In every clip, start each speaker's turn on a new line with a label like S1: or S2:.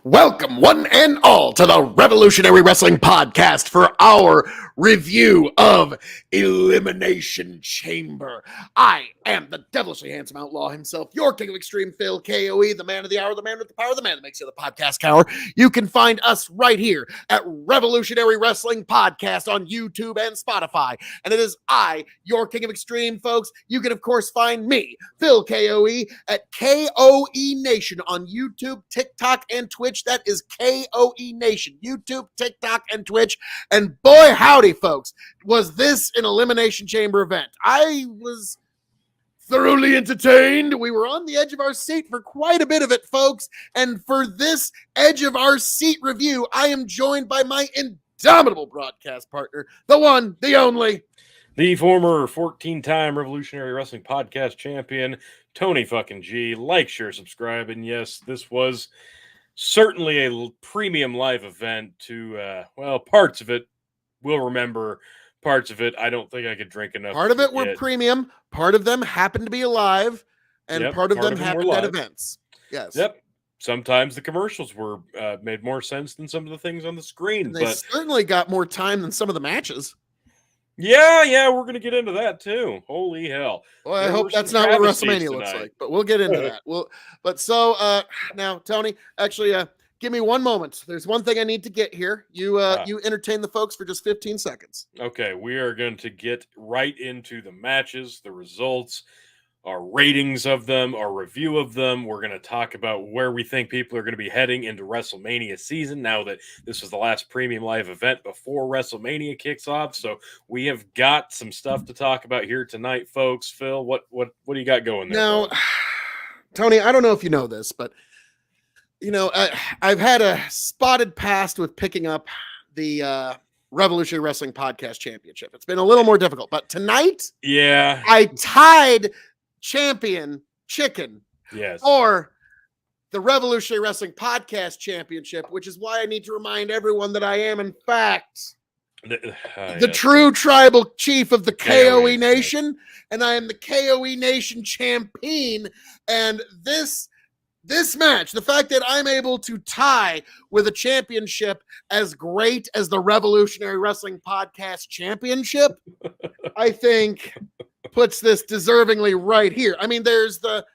S1: Welcome, one and all, to the Revolutionary Wrestling Podcast for our review of Elimination Chamber. I am the devilishly handsome outlaw himself, your king of extreme, Phil KOE, the man of the hour, the man with the power, the man that makes you the podcast cower. You can find us right here at Revolutionary Wrestling Podcast on YouTube and Spotify. And it is I, your king of extreme, folks. You can, of course, find me, Phil KOE, at KOE Nation on YouTube, TikTok, and Twitch. That is KOE Nation, YouTube, TikTok, and Twitch. And boy, howdy, folks, was this an Elimination Chamber event. I was thoroughly entertained. We were on the edge of our seat for quite a bit of it, folks. And for this edge of our seat review, I am joined by my indomitable broadcast partner, the one, the only,
S2: the former 14-time Revolutionary Wrestling Podcast champion, Tony fucking G. Like, share, subscribe, and yes, this was certainly a premium live event to, parts of it we'll remember. Parts of it, I don't think I could drink enough.
S1: Part of it were premium. Part of them happened to be alive, and part of them happened at events. Yes.
S2: Yep. Sometimes the commercials were made more sense than some of the things on the screen.
S1: And they certainly got more time than some of the matches.
S2: Yeah, we're going to get into that too. Holy hell.
S1: Well, I hope that's not what WrestleMania looks like, but we'll get into that. Now, Tony, actually, give me one moment. There's one thing I need to get here. You entertain the folks for just 15 seconds.
S2: Okay, we are going to get right into the matches, the results, our ratings of them, our review of them. We're going to talk about where we think people are going to be heading into WrestleMania season now that this was the last premium live event before WrestleMania kicks off. So we have got some stuff to talk about here tonight, folks. Phil, what do you got going there?
S1: Now, Tony, I don't know if you know this, but I've had a spotted past with picking up the Revolutionary Wrestling Podcast Championship. It's been a little more difficult, but tonight, I tied Champion Chicken for the Revolutionary Wrestling Podcast Championship, which is why I need to remind everyone that I am, in fact, the true tribal chief of the KOE Nation, and I am the KOE Nation champion. And this match, the fact that I'm able to tie with a championship as great as the Revolutionary Wrestling Podcast Championship, I think puts this deservingly right here. I mean, there's the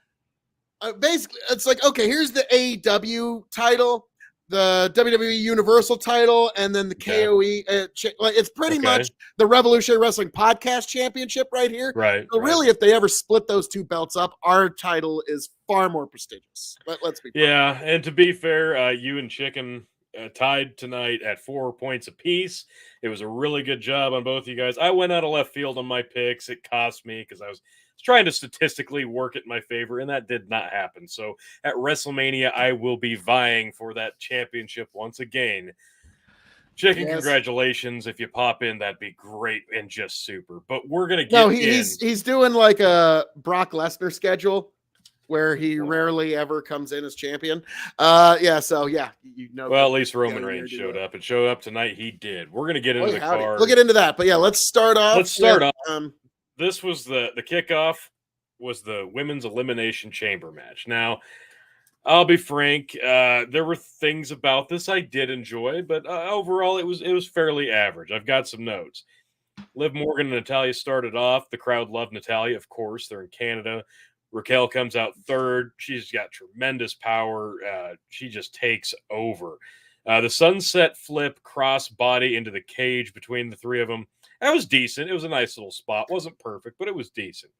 S1: basically, it's like, okay, here's the AEW title, the WWE Universal title, and then the KOE. It's pretty much the Revolutionary Wrestling Podcast Championship right here.
S2: Right.
S1: So really, if they ever split those two belts up, our title is far more prestigious. Let's be fair.
S2: Yeah, and to be fair, you and Chicken tied tonight at 4 points apiece. It was a really good job on both of you guys. I went out of left field on my picks. It cost me because I was trying to statistically work it in my favor, and that did not happen. So at WrestleMania, I will be vying for that championship once again. Chicken, congratulations. If you pop in, that'd be great and just super. But we're going to get
S1: he's doing like a Brock Lesnar schedule where he rarely ever comes in as champion.
S2: Well, at least Roman Reigns showed up. And showed up tonight. He did. We're going to get into the card.
S1: We'll get into that. But let's start off.
S2: This was the kickoff was the Women's Elimination Chamber match. Now, I'll be frank. There were things about this I did enjoy, but overall, it was fairly average. I've got some notes. Liv Morgan and Natalia started off. The crowd loved Natalia, of course. They're in Canada. Raquel comes out third. She's got tremendous power. She just takes over. The sunset flip cross body into the cage between the three of them. That was decent. It was a nice little spot. Wasn't perfect, but it was decent.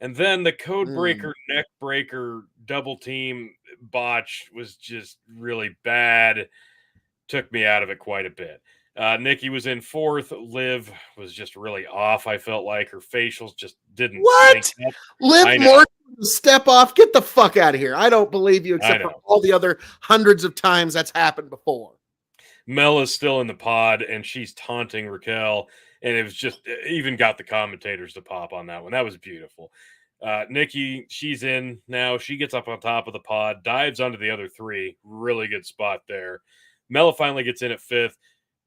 S2: And then the code breaker, neck breaker, double team botch was just really bad. Took me out of it quite a bit. Nikki was in fourth. Liv was just really off. I felt like her facials just didn't sync
S1: What?
S2: up.
S1: Liv Morgan step off? Get the fuck out of here. I don't believe you, except for all the other hundreds of times that's happened before.
S2: Mel is still in the pod, and she's taunting Raquel, and it was just even got the commentators to pop on that one. That was beautiful. Nikki, she's in now. She gets up on top of the pod, dives onto the other three. Really good spot there. Mela finally gets in at fifth,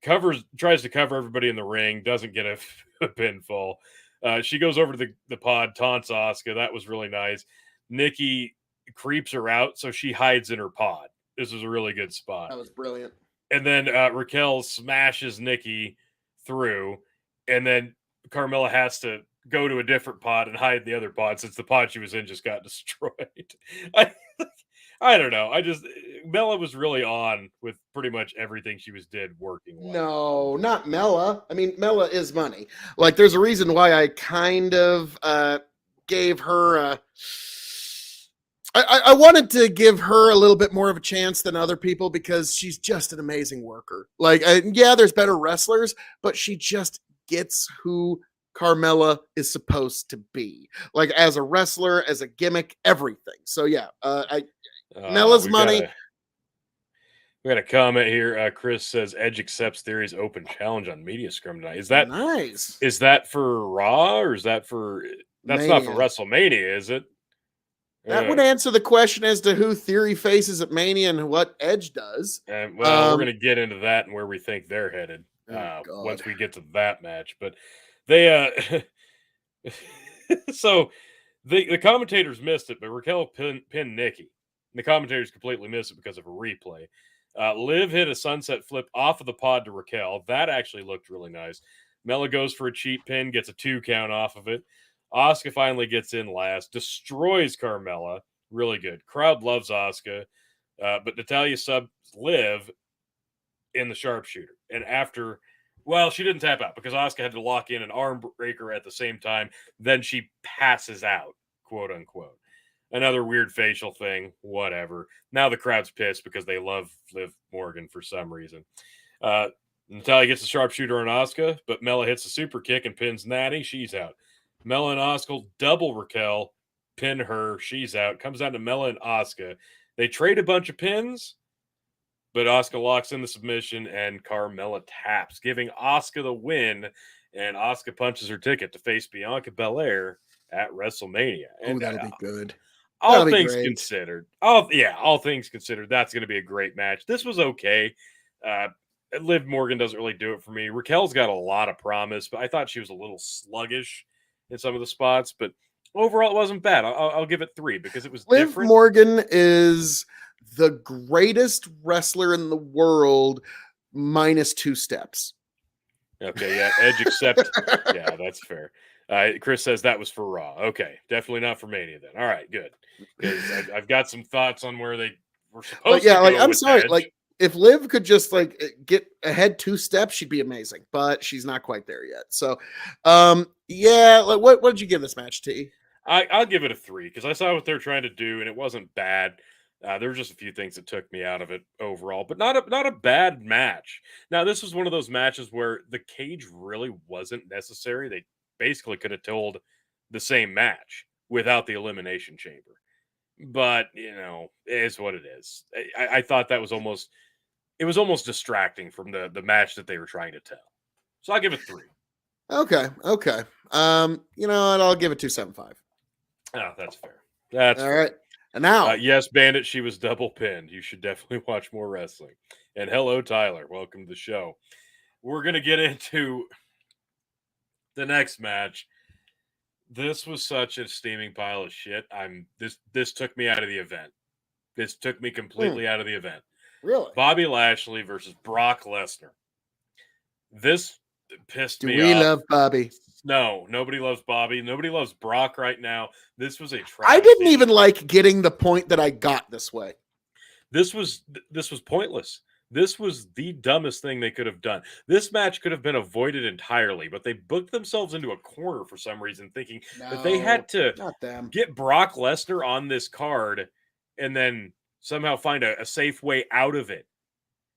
S2: tries to cover everybody in the ring, doesn't get a pinfall. She goes over to the pod, taunts Asuka. That was really nice. Nikki creeps her out, so she hides in her pod. This was a really good spot.
S1: That was brilliant.
S2: And then Raquel smashes Nikki through, and then Carmella has to go to a different pod and hide in the other pod since the pod she was in just got destroyed. I don't know. Mela was really on with pretty much everything she did working well.
S1: No, not Mela. I mean, Mela is money. Like, there's a reason why I kind of gave her. I wanted to give her a little bit more of a chance than other people because she's just an amazing worker. Like, yeah, there's better wrestlers, but she just gets who Carmella is supposed to be. Like, as a wrestler, as a gimmick, everything. So yeah, Mela's money.
S2: We got a comment here. Chris says Edge accepts Theory's open challenge on Media Scrum tonight. Is that
S1: nice?
S2: Is that for Raw or is that for? That's Mania. Not for WrestleMania, is it?
S1: That would answer the question as to who Theory faces at Mania and what Edge does.
S2: Well, we're going to get into that and where we think they're headed once we get to that match. But they, so the commentators missed it, but Raquel pinned Nikki. The commentators completely missed it because of a replay. Liv hit a sunset flip off of the pod to Raquel. That actually looked really nice. Mela goes for a cheap pin, gets a 2 count off of it. Asuka finally gets in last, destroys Carmella. Really good. Crowd loves Asuka. But Natalia subs Liv in the sharpshooter. And after, well, she didn't tap out because Asuka had to lock in an arm breaker at the same time. Then she passes out, quote unquote. Another weird facial thing, whatever. Now the crowd's pissed because they love Liv Morgan for some reason. Natalia gets the sharpshooter on Asuka, but Mela hits a super kick and pins Natty. She's out. Mela and Asuka double Raquel, pin her. She's out. Comes down to Mela and Asuka. They trade a bunch of pins, but Asuka locks in the submission and Carmella taps, giving Asuka the win. And Asuka punches her ticket to face Bianca Belair at WrestleMania. And
S1: that'll be good.
S2: All things considered, all things considered, that's going to be a great match. This was okay. Liv Morgan doesn't really do it for me. Raquel's got a lot of promise, but I thought she was a little sluggish in some of the spots. But overall, it wasn't bad. I'll give it 3 because it was
S1: Liv
S2: different.
S1: Morgan is the greatest wrestler in the world, minus 2 steps.
S2: Okay, yeah, Edge accept. Yeah, that's fair. Chris says that was for Raw. Okay, definitely not for Mania then. All right, good. Because I've got some thoughts on where they were supposed to go.
S1: Like, I'm sorry.
S2: Edge.
S1: Like, if Liv could just like get ahead 2 steps, she'd be amazing. But she's not quite there yet. So, yeah. Like, what did you give this match, T?
S2: I'll give it a 3 because I saw what they're trying to do and it wasn't bad. There were just a few things that took me out of it overall, but not a bad match. Now, this was one of those matches where the cage really wasn't necessary. They basically could have told the same match without the Elimination Chamber. But, it is what it is. I thought that was almost distracting from the match that they were trying to tell. So I'll give it 3.
S1: Okay. You know what? I'll give it 2.75.
S2: Oh, that's fair. That's
S1: all
S2: fair.
S1: right. And now,
S2: yes, Bandit, she was double pinned. You should definitely watch more wrestling. And hello, Tyler. Welcome to the show. We're going to get into the next match. This was such a steaming pile of shit. This took me out of the event. This took me completely out of the event.
S1: Really?
S2: Bobby Lashley versus Brock Lesnar. This pissed
S1: Do
S2: me
S1: we
S2: off.
S1: love Bobby?
S2: No, nobody loves Bobby. Nobody loves Brock right now. This was a
S1: I
S2: travesty.
S1: didn't even like getting the point that I got this way.
S2: This was pointless. This was the dumbest thing they could have done. This match could have been avoided entirely, but they booked themselves into a corner for some reason, thinking that they had to
S1: not them.
S2: get Brock Lesnar on this card and then somehow find a safe way out of it.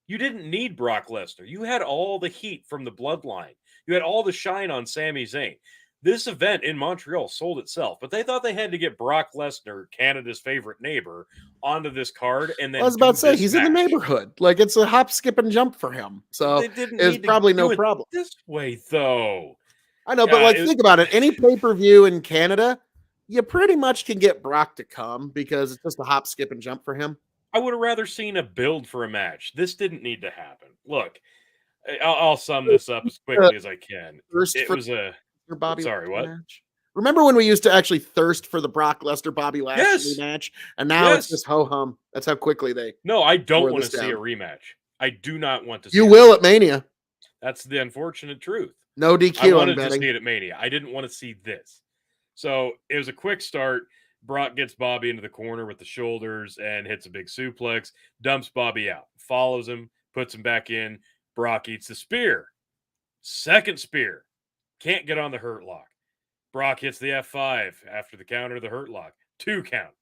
S2: You didn't need Brock Lesnar. You had all the heat from the bloodline. You had all the shine on Sami Zayn. This event in Montreal sold itself, but they thought they had to get Brock Lesnar, Canada's favorite neighbor, onto this card. And then
S1: I was about to say, he's in the neighborhood. Like, it's a hop, skip, and jump for him. So it's probably no problem.
S2: This way, though.
S1: I know, but think about it. Any pay-per-view in Canada, you pretty much can get Brock to come because it's just a hop, skip, and jump for him.
S2: I would have rather seen a build for a match. This didn't need to happen. Look, I'll sum this up as quickly as I can.
S1: Bobby
S2: sorry, what?
S1: Match. Remember when we used to actually thirst for the Brock Lesnar Bobby Lashley match, and now it's just ho hum. That's how quickly they.
S2: No, I don't want to see a rematch. I do not want to. See
S1: you will at Mania.
S2: That's the unfortunate truth.
S1: No DQ.
S2: I wanted to see it at Mania. I didn't want to see this. So it was a quick start. Brock gets Bobby into the corner with the shoulders and hits a big suplex. Dumps Bobby out. Follows him. Puts him back in. Brock eats the spear. Second spear. Can't get on the hurt lock. Brock hits the F5 after the counter of the hurt lock. 2 count.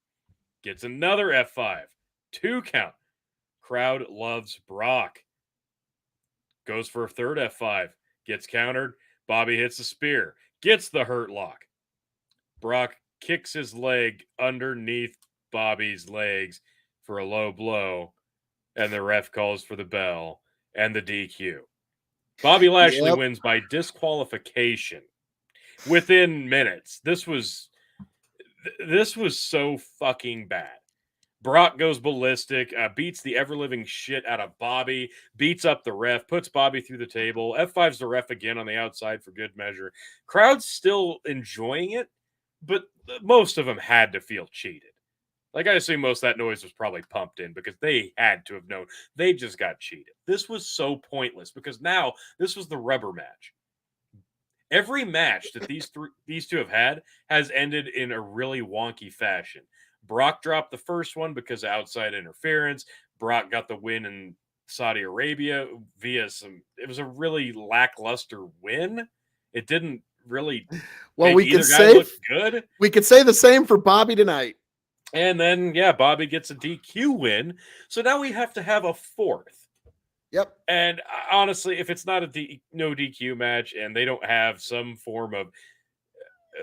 S2: Gets another F5. 2 count. Crowd loves Brock. Goes for a third F5. Gets countered. Bobby hits the spear. Gets the hurt lock. Brock kicks his leg underneath Bobby's legs for a low blow. And the ref calls for the bell and the DQ. Bobby Lashley wins by disqualification within minutes. This was so fucking bad. Brock goes ballistic, beats the ever-living shit out of Bobby, beats up the ref, puts Bobby through the table, F5s the ref again on the outside for good measure. Crowd's still enjoying it, but most of them had to feel cheated. Like, I assume most of that noise was probably pumped in because they had to have known they just got cheated. This was so pointless because now this was the rubber match. Every match that these two have had has ended in a really wonky fashion. Brock dropped the first one because of outside interference. Brock got the win in Saudi Arabia via it was a really lackluster win. It didn't really
S1: we could say
S2: look good.
S1: We could say the same for Bobby tonight.
S2: And then, Bobby gets a DQ win. So now we have to have a fourth.
S1: Yep.
S2: And honestly, if it's not no DQ match and they don't have some form of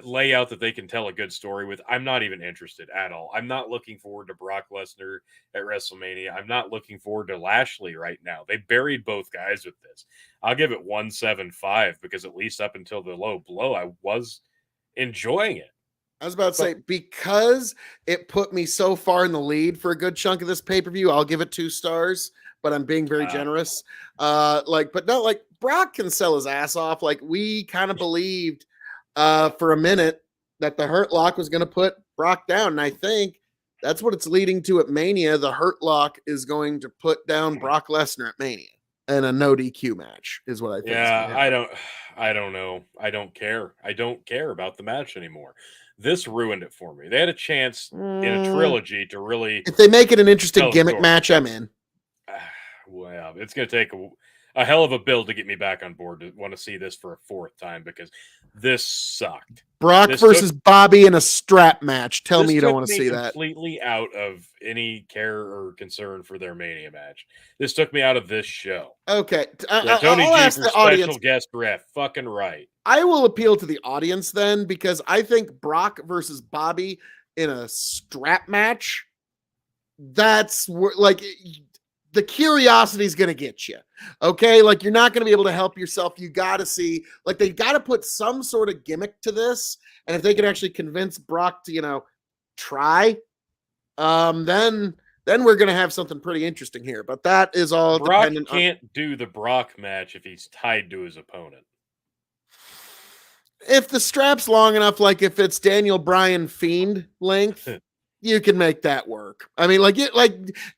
S2: layout that they can tell a good story with, I'm not even interested at all. I'm not looking forward to Brock Lesnar at WrestleMania. I'm not looking forward to Lashley right now. They buried both guys with this. I'll give it 175 because at least up until the low blow, I was enjoying it.
S1: I was about to say, because it put me so far in the lead for a good chunk of this pay-per-view, I'll give it 2 stars, but I'm being very generous. But no, like, Brock can sell his ass off. Like, we kind of believed for a minute that the Hurt Lock was going to put Brock down. And I think that's what it's leading to at Mania. The Hurt Lock is going to put down Brock Lesnar at Mania. And a no DQ match is what I think.
S2: Yeah, I don't know. I don't care. I don't care about the match anymore. This ruined it for me. They had a chance in a trilogy to really.
S1: If they make it an interesting gimmick match, I'm in.
S2: Well, it's going to take a hell of a build to get me back on board to want to see this for a 4th time because this sucked.
S1: Brock versus Bobby in a strap match. Tell me you don't want to see that.
S2: Completely out of any care or concern for their Mania match. This took me out of this show.
S1: Okay.
S2: Tony G for special guest ref. Fucking right.
S1: I will appeal to the audience then because I think Brock versus Bobby in a strap match, that's like the curiosity is going to get you. Okay. Like, you're not going to be able to help yourself. You got to see, like, they got to put some sort of gimmick to this. And if they could actually convince Brock to, try, then we're going to have something pretty interesting here. But that is all
S2: Brock can't do the Brock match if he's tied to his opponent.
S1: If the strap's long enough, like if it's Daniel Bryan Fiend length, you can make that work. I mean, like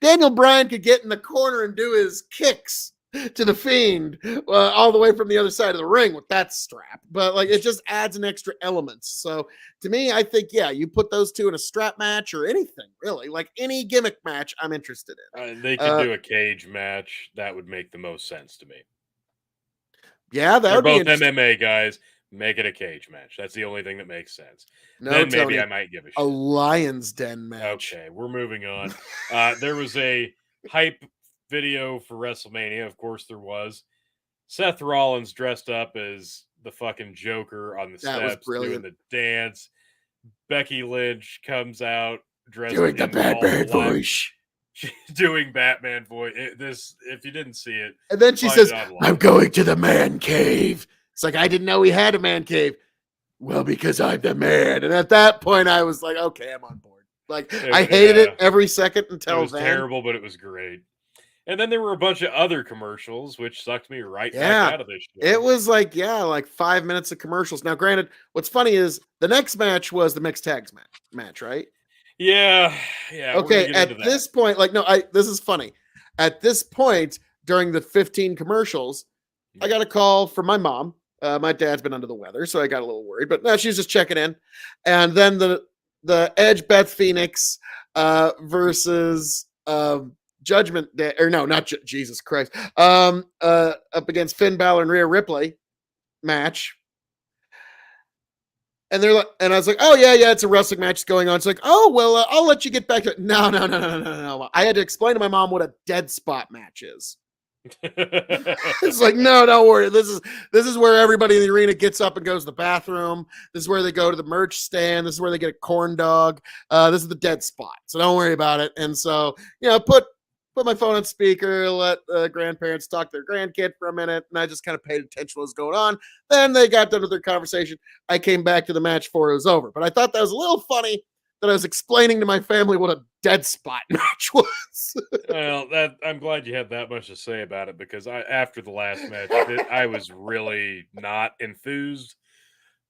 S1: Daniel Bryan could get in the corner and do his kicks to the Fiend all the way from the other side of the ring with that strap. But like, it just adds an extra element. So to me, I think, yeah, you put those two in a strap match or anything really, like any gimmick match, I'm interested in.
S2: They could do a cage match. That would make the most sense to me.
S1: Yeah, that
S2: They're
S1: would be
S2: both
S1: interesting.
S2: MMA guys. Make it a cage match. That's the only thing that makes sense.
S1: No,
S2: Then maybe
S1: Tony,
S2: I might give a
S1: a
S2: shit.
S1: Lion's Den match.
S2: Okay, we're moving on. There was a hype video for WrestleMania. Of course, there was. Seth Rollins dressed up as the fucking Joker on the
S1: That was
S2: steps doing
S1: brilliant.
S2: the dance. Becky Lynch comes out dressed
S1: Doing the
S2: in all
S1: Batman
S2: black.
S1: voice.
S2: She's doing Batman voice. If you didn't see it,
S1: And then she
S2: find
S1: says,
S2: it online.
S1: I'm going to the man cave. It's like, I didn't know he had a man cave. Well, because I'm the man. And at that point, I was like, okay, I'm on board. Like, I hated it every second until
S2: it was
S1: then.
S2: terrible, but it was great. And then there were a bunch of other commercials, which sucked me right back out of this show.
S1: It was like, like 5 minutes of commercials. Now, granted, what's funny is the next match was the mixed tags match, right?
S2: Yeah.
S1: Okay, at this point, like, no, this is funny. At this point, during the 15 commercials, I got a call from my mom. My dad's been under the weather, so I got a little worried, but no, she's just checking in. And then the Edge Beth Phoenix versus Judgment Day, or no, not Jesus Christ, up against Finn Balor and Rhea Ripley match. And they're like, and I was like, oh yeah, it's a wrestling match going on. It's like, oh well, I'll let you get back to it. No. I had to explain to my mom what a dead spot match is. It's like, no, don't worry. This is where everybody in the arena gets up and goes to the bathroom. This is where they go to the merch stand. This is where they get a corn dog. This is the dead spot. So don't worry about it. And so, put my phone on speaker, let the grandparents talk to their grandkid for a minute, and I just kind of paid attention to what was going on. Then they got done with their conversation. I came back to the match before it was over. But I thought that was a little funny that I was explaining to my family what a dead spot match was.
S2: Well, I'm glad you had that much to say about it, because after the last match, I was really not enthused.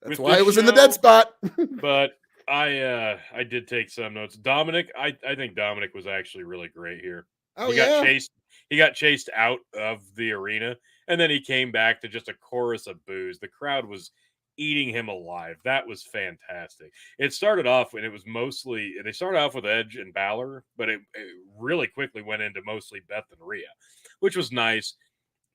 S1: That's why it was in the dead spot.
S2: But I did take some notes. Dominic, I think Dominic was actually really great here.
S1: Oh,
S2: He got chased out of the arena, and then he came back to just a chorus of boos. The crowd was eating him alive. That was fantastic. It started off when they started off with Edge and Balor, but it really quickly went into mostly Beth and Rhea, which was nice.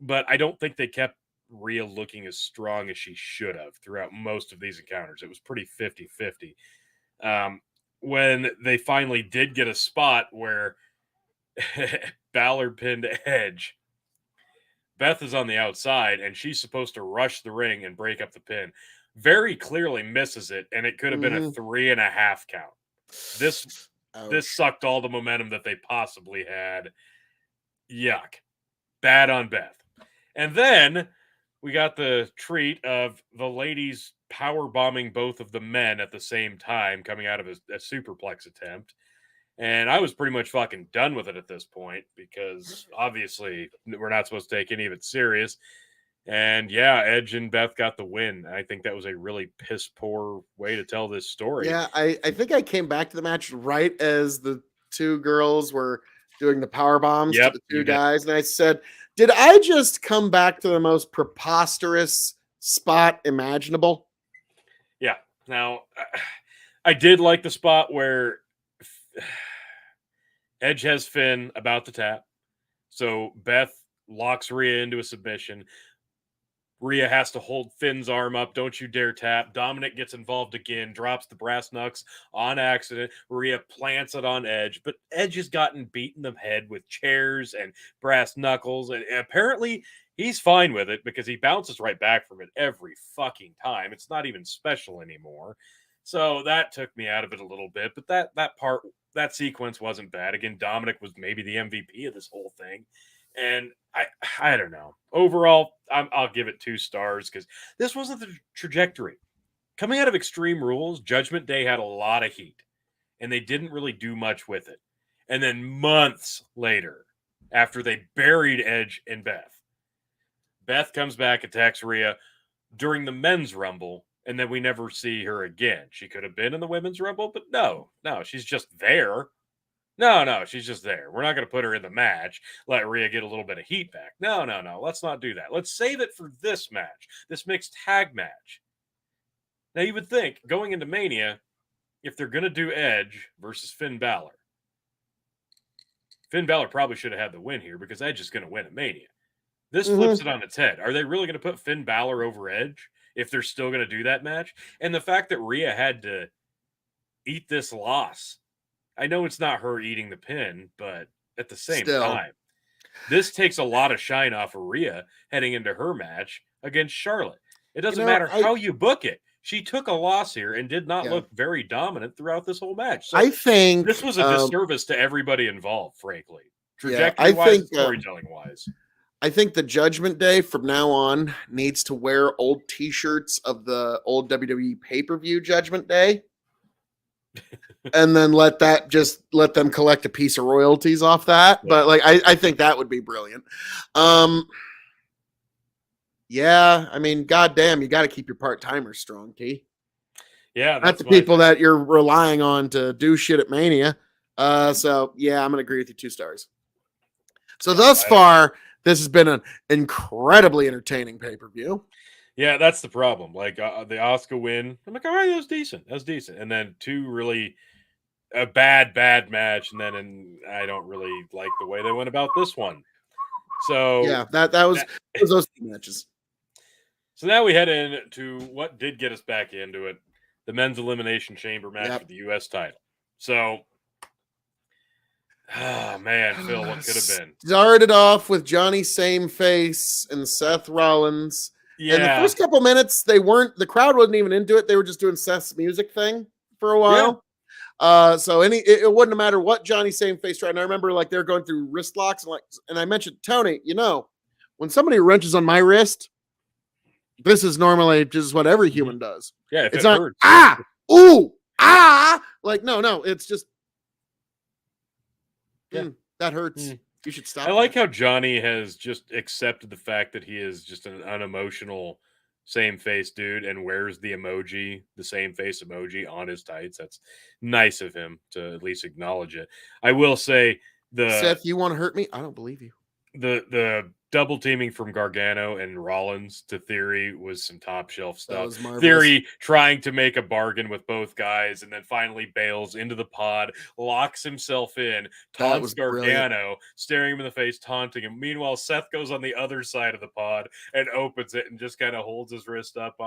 S2: But I don't think they kept Rhea looking as strong as she should have throughout most of these encounters. It was pretty 50-50. When they finally did get a spot where Balor pinned Edge, Beth is on the outside, and she's supposed to rush the ring and break up the pin. Very clearly misses it, and it could have been a 3.5 count. This sucked all the momentum that they possibly had. Yuck. Bad on Beth. And then we got the treat of the ladies power bombing both of the men at the same time, coming out of a superplex attempt. And I was pretty much fucking done with it at this point, because obviously we're not supposed to take any of it serious. And yeah, Edge and Beth got the win. I think that was a really piss poor way to tell this story.
S1: Yeah, I think I came back to the match right as the two girls were doing the power bombs to the two guys. And I said, did I just come back to the most preposterous spot imaginable?
S2: Yeah. Now, I did like the spot where Edge has Finn about to tap. So Beth locks Rhea into a submission. Rhea has to hold Finn's arm up. Don't you dare tap. Dominic gets involved again, drops the brass knucks on accident. Rhea plants it on Edge, but Edge has gotten beaten in the head with chairs and brass knuckles, and apparently he's fine with it because he bounces right back from it every fucking time. It's not even special anymore. So that took me out of it a little bit, but that sequence wasn't bad. Again, Dominic was maybe the MVP of this whole thing. And I don't know. Overall, I'll give it 2 stars because this wasn't the trajectory. Coming out of Extreme Rules, Judgment Day had a lot of heat, and they didn't really do much with it. And then months later, after they buried Edge and Beth comes back, attacks Rhea. During the men's rumble, and then we never see her again. She could have been in the Women's Rumble, but no, she's just there. No, she's just there. We're not going to put her in the match, let Rhea get a little bit of heat back. No. Let's not do that. Let's save it for this match, this mixed tag match. Now, you would think, going into Mania, if they're going to do Edge versus Finn Balor probably should have had the win here because Edge is going to win at Mania. This flips it on its head. Are they really going to put Finn Balor over Edge if they're still going to do that match? And the fact that Rhea had to eat this loss, I know it's not her eating the pin, but at the same time, this takes a lot of shine off of Rhea heading into her match against Charlotte. It doesn't matter how you book it. She took a loss here and did not look very dominant throughout this whole match. So
S1: I think
S2: this was a disservice to everybody involved, frankly. Trajectory-wise, storytelling-wise.
S1: I think the Judgment Day from now on needs to wear old T-shirts of the old WWE pay-per-view Judgment Day. And then let them collect a piece of royalties off that. Yeah. But I think that would be brilliant. Yeah, I mean, goddamn, you got to keep your part-timers strong, T.
S2: Yeah,
S1: that's the people that you're relying on to do shit at Mania. So yeah, I'm gonna agree with you. 2 stars. So thus far, this has been an incredibly entertaining pay-per-view.
S2: Yeah, that's the problem. Like the Asuka win, I'm like, all right, that was decent. And then 2 really a bad match, and then I don't really like the way they went about this one. So
S1: yeah, that was those 2 matches.
S2: So now we head into what did get us back into it, the Men's Elimination Chamber match for the U.S. title. So, oh man, Phil, what could have been?
S1: Started off with Johnny Same Face and Seth Rollins. Yeah. And the first couple minutes, the crowd wasn't even into it. They were just doing Seth's music thing for a while. Yeah. So it wouldn't matter what Johnny Same Face tried. And I remember they're going through wrist locks and I mentioned, Tony, when somebody wrenches on my wrist, this is normally just what every human does.
S2: Yeah, if
S1: it's
S2: not
S1: hurts. No, it's just that hurts. You should stop.
S2: I like how Johnny has just accepted the fact that he is just an unemotional same face dude and wears the same face emoji on his tights. That's nice of him to at least acknowledge it. I will say
S1: Seth, you want to hurt me? I don't believe you.
S2: The double teaming from Gargano and Rollins to Theory was some top shelf stuff. Theory trying to make a bargain with both guys and then finally bails into the pod, locks himself in, taunts Gargano, staring him in the face, taunting him. Meanwhile, Seth goes on the other side of the pod and opens it and just kind of holds his wrist up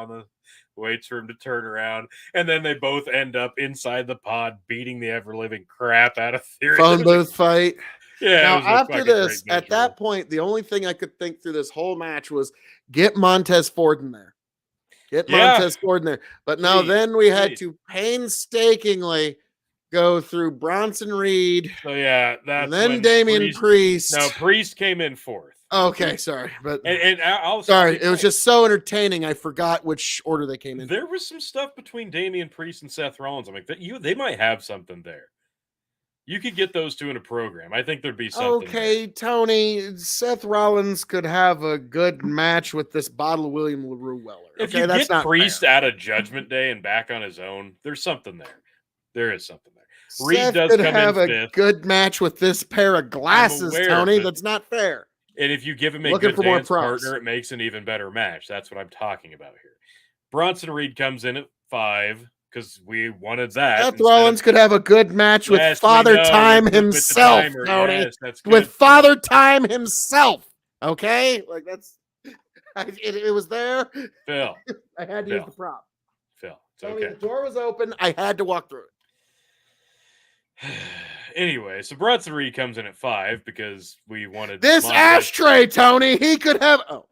S2: waits for him to turn around. And then they both end up inside the pod beating the ever-living crap out of Theory.
S1: Phone booth fight.
S2: Yeah.
S1: Now, after this, at that point, the only thing I could think through this whole match was get Montez Ford in there. Montez Ford in there. But now then we had to painstakingly go through Bronson Reed.
S2: So yeah,
S1: and then Damian Priest.
S2: No, Priest came in 4th.
S1: Okay, sorry. But
S2: I'll
S1: sorry, it was just so entertaining. I forgot which order they came in.
S2: There was some stuff between Damian Priest and Seth Rollins. I'm like, they might have something there. You could get those 2 in a program. I think there'd be something.
S1: Okay, there. Tony, Seth Rollins could have a good match with this bottle of William LaRue Weller.
S2: If you get Priest out of Judgment Day and back on his own, there's something there. There is something there.
S1: Reed does come have in 5th. Good match with this pair of glasses, Tony. That's not fair.
S2: And if you give him a good dance partner, it makes an even better match. That's what I'm talking about here. Bronson Reed comes in at 5. Because we wanted that.
S1: Seth Rollins could have a good match with Father Time himself, Tony. Yes, that's good. With Father Time himself. Okay? It was there.
S2: Phil.
S1: I had to use the prop.
S2: Phil, it's
S1: Tony,
S2: okay.
S1: The door was open. I had to walk through
S2: it. Anyway, so Bronson Reed comes in at 5 because we wanted
S1: this ashtray, Tony. He could have. Oh,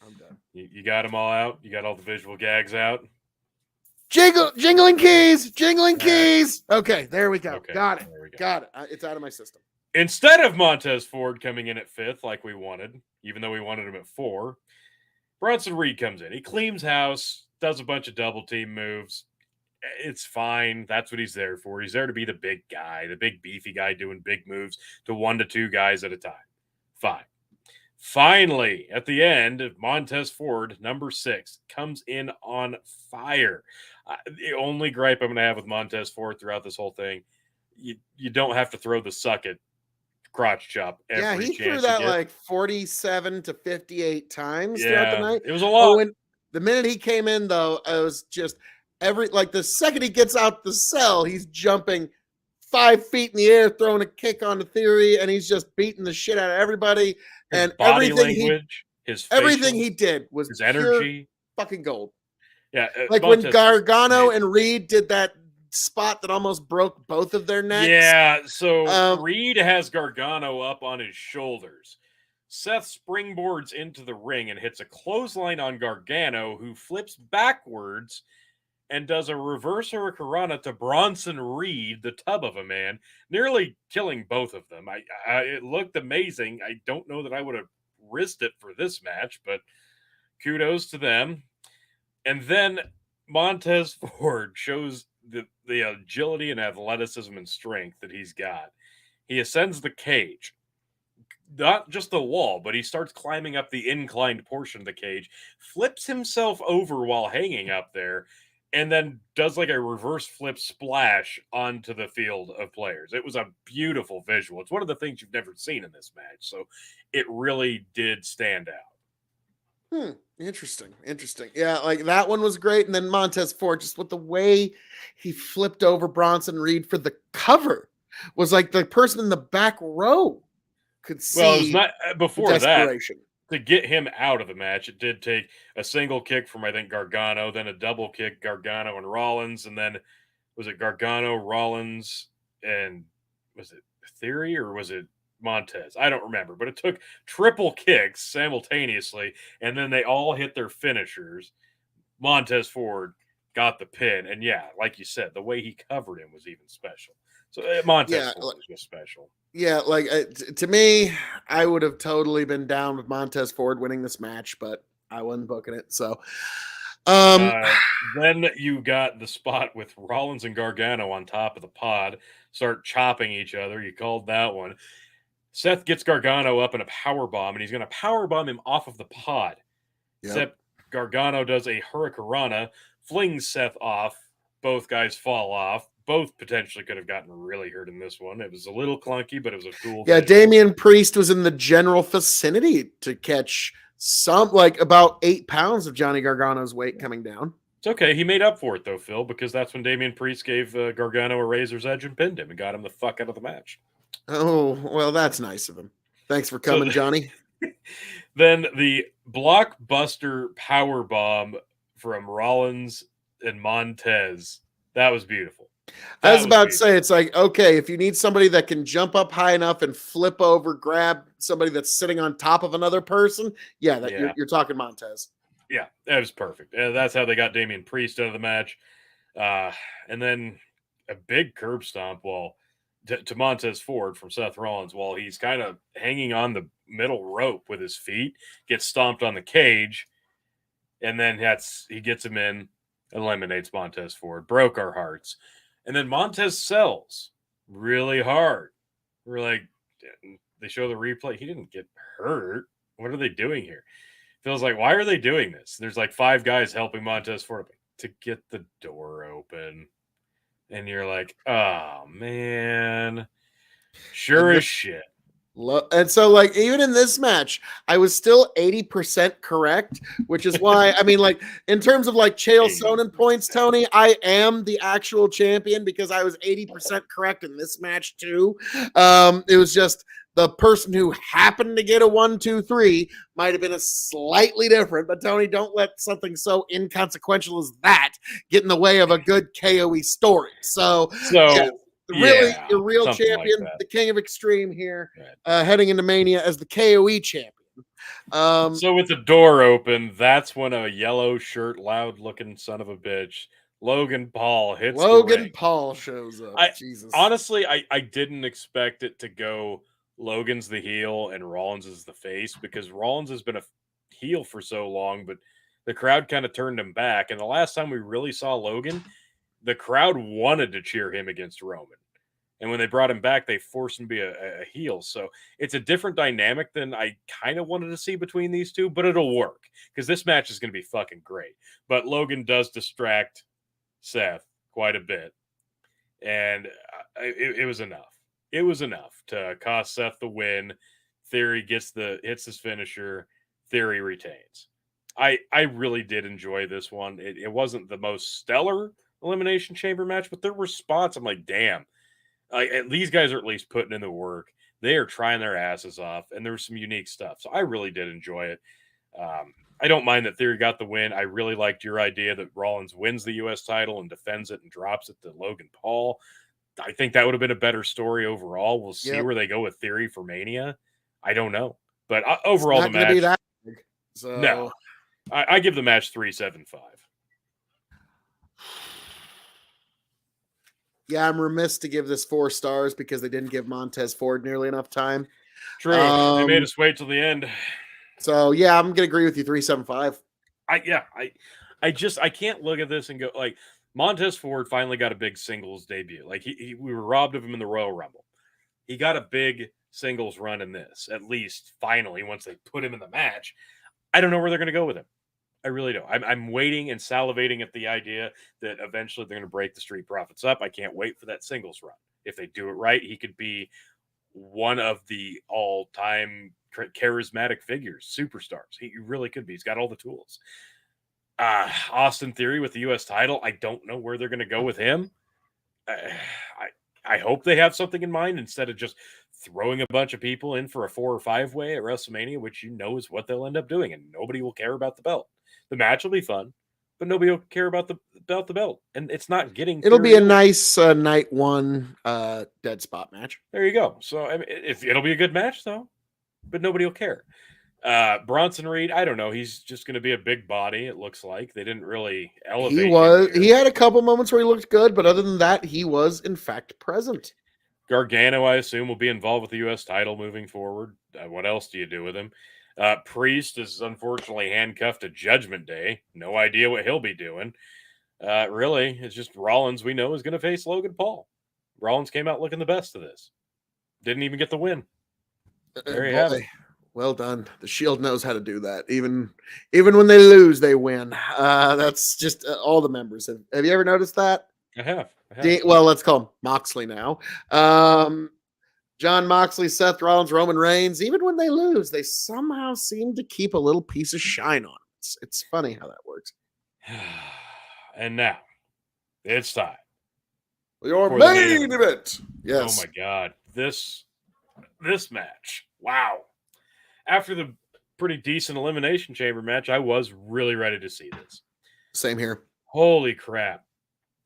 S1: I'm done.
S2: You got them all out? You got all the visual gags out?
S1: Jingling keys. Okay, there we go. Okay, got it. Got it. It's out of my system.
S2: Instead of Montez Ford coming in at 5th like we wanted, even though we wanted him at 4, Bronson Reed comes in. He cleans house, does a bunch of double team moves. It's fine. That's what he's there for. He's there to be the big guy, the big beefy guy doing big moves to 1 to 2 guys at a time. Fine. Finally, at the end, Montez Ford, number 6, comes in on fire. The only gripe I'm going to have with Montez Ford throughout this whole thing, you don't have to throw the suck it crotch chop
S1: Yeah,
S2: every
S1: he threw
S2: chance you
S1: that
S2: get.
S1: like 47 to 58 times throughout the
S2: Yeah,
S1: night.
S2: it was a
S1: Oh,
S2: lot.
S1: and the minute he came in, though, it was just the second he gets out the cell, he's jumping 5 feet in the air, throwing a kick on the theory, and he's just beating the shit out of everybody.
S2: His
S1: And
S2: body language, his
S1: everything
S2: facial,
S1: he did was
S2: his
S1: pure
S2: energy.
S1: fucking gold.
S2: Yeah,
S1: Like when
S2: Montez Ford,
S1: Gargano
S2: amazing.
S1: and Reed did that spot that almost broke both of their necks.
S2: Yeah, so
S1: Um,
S2: Reed has Gargano up on his shoulders. Seth springboards into the ring and hits a clothesline on Gargano, who flips backwards and does a reverse hurricanrana to Bronson Reed, the tub of a man, nearly killing both of them. It looked amazing. I don't know that I would have risked it for this match, but kudos to them. And then Montez Ford shows the agility and athleticism and strength that he's got. He ascends the cage, not just the wall, but he starts climbing up the inclined portion of the cage, flips himself over while hanging up there, and then does like a reverse flip splash onto the field of players. It was a beautiful visual. It's one of the things you've never seen in this match, so it really did stand out.
S1: Interesting. Yeah, like that one was great. And then Montez Ford, just with the way he flipped over Bronson Reed for the cover, was like the person in the back row could
S2: Well, it was
S1: see
S2: not
S1: the
S2: before that.
S1: desperation.
S2: To get him out of the match, it did take a single kick from, I think, Gargano, then a double kick, Gargano and Rollins, and then was it Gargano, Rollins, and was it Theory or was it Montez? I don't remember, but it took triple kicks simultaneously, and then they all hit their finishers. Montez Ford got the pin, and yeah, like you said, the way he covered him was even special. So Montez
S1: Yeah,
S2: Ford was just special.
S1: yeah, like to me, I would have totally been down with Montez Ford winning this match, but I wasn't booking it. So, um,
S2: Then you got the spot with Rollins and Gargano on top of the pod, start chopping each other. You called that one. Seth gets Gargano up in a power bomb, and he's going to power bomb him off of the pod.
S1: yep.
S2: Except Gargano does a hurricanrana, flings Seth off. Both guys fall off. Both potentially could have gotten really hurt in this one. It was a little clunky, but it was a cool.
S1: Yeah,
S2: visual.
S1: Damian Priest was in the general vicinity to catch some, like about 8 pounds of Johnny Gargano's weight coming down.
S2: It's okay. He made up for it, though, Phil, because that's when Damian Priest gave Gargano a razor's edge and pinned him and got him the fuck out of the match.
S1: Oh, well, that's nice of him. Thanks for coming, Johnny.
S2: Then the blockbuster power bomb from Rollins and Montez. That was beautiful.
S1: I was about to say, it's like, okay, if you need somebody that can jump up high enough and flip over, grab somebody that's sitting on top of another person, you're talking Montez.
S2: Yeah, that was perfect. That's how they got Damian Priest out of the match. And then a big curb stomp to Montez Ford from Seth Rollins while he's kind of hanging on the middle rope with his feet, gets stomped on the cage, and then he gets him in, eliminates Montez Ford. Broke our hearts. And then Montez sells really hard. We're like, they show the replay. He didn't get hurt. What are they doing here? Feels like, why are they doing this? There's like 5 guys helping Montez Ford to get the door open. And you're like, oh, man. Sure as shit.
S1: And so, like, even in this match, I was still 80% correct, which is why, I mean, like, in terms of like Chael Sonnen points, Tony, I am the actual champion because I was 80% correct in this match too. It was just the person who happened to get a 1, 2, 3 might have been a slightly different, but Tony, don't let something so inconsequential as that get in the way of a good KOE story. So yeah. The real champion, like the king of extreme here, heading into Mania as the KOE champion.
S2: So with the door open, that's when a yellow shirt, loud looking son of a bitch, Logan Paul hits the ring.
S1: Paul shows up. Jesus.
S2: Honestly, I didn't expect it to go Logan's the heel and Rollins is the face, because Rollins has been a heel for so long, but the crowd kind of turned him back. And the last time we really saw Logan, the crowd wanted to cheer him against Roman. And when they brought him back, they forced him to be a heel. So it's a different dynamic than I kind of wanted to see between these two, but it'll work because this match is going to be fucking great. But Logan does distract Seth quite a bit. And it was enough. It was enough to cost Seth the win. Theory hits his finisher. Theory retains. I really did enjoy this one. It wasn't the most stellar Elimination Chamber match, but there were spots I'm like, damn, these guys are at least putting in the work. They are trying their asses off, and there was some unique stuff. So I really did enjoy it. I don't mind that Theory got the win. I really liked your idea that Rollins wins the U.S. title and defends it and drops it to Logan Paul. I think that would have been a better story overall. We'll see where they go with Theory for Mania. I don't know. But overall, the match. Be that big, so. No. I give the match 3.75.
S1: Yeah, I'm remiss to give this 4 stars because they didn't give Montez Ford nearly enough time.
S2: True. They made us wait till the end.
S1: So, yeah, I'm going to agree with you, 3.75.
S2: I can't look at this and go, like, Montez Ford finally got a big singles debut. Like, we were robbed of him in the Royal Rumble. He got a big singles run in this, at least finally, once they put him in the match. I don't know where they're going to go with him. I really don't. I'm waiting and salivating at the idea that eventually they're going to break the Street Profits up. I can't wait for that singles run. If they do it right, he could be one of the all-time charismatic figures, superstars. He really could be. He's got all the tools. Austin Theory with the U.S. title. I don't know where they're going to go with him. I hope they have something in mind instead of just throwing a bunch of people in for a 4 or 5 way at WrestleMania, which you know is what they'll end up doing, and nobody will care about the belt. The match will be fun, but nobody will care about the belt. And it's not getting.
S1: It'll be a nice night 1 dead spot match.
S2: There you go. So I mean, if it'll be a good match though, but nobody will care. Bronson Reed, I don't know. He's just going to be a big body. It looks like they didn't really elevate.
S1: He had a couple moments where he looked good, but other than that, he was in fact present.
S2: Gargano, I assume, will be involved with the U.S. title moving forward. What else do you do with him? Priest is unfortunately handcuffed to Judgment Day. No idea what he'll be doing. Really, it's just Rollins we know is going to face Logan Paul. Rollins came out looking the best of this. Didn't even get the win. There you have it.
S1: Well done. The Shield knows how to do that. Even when they lose, they win. That's just all the members. Have you ever noticed that?
S2: I have.
S1: Well, let's call him Moxley now. John Moxley, Seth Rollins, Roman Reigns, even when they lose, they somehow seem to keep a little piece of shine on it. It's funny how that works.
S2: And now, it's time.
S1: Your main event. Yes.
S2: Oh, my God. This match. Wow. After the pretty decent Elimination Chamber match, I was really ready to see this.
S1: Same here.
S2: Holy crap.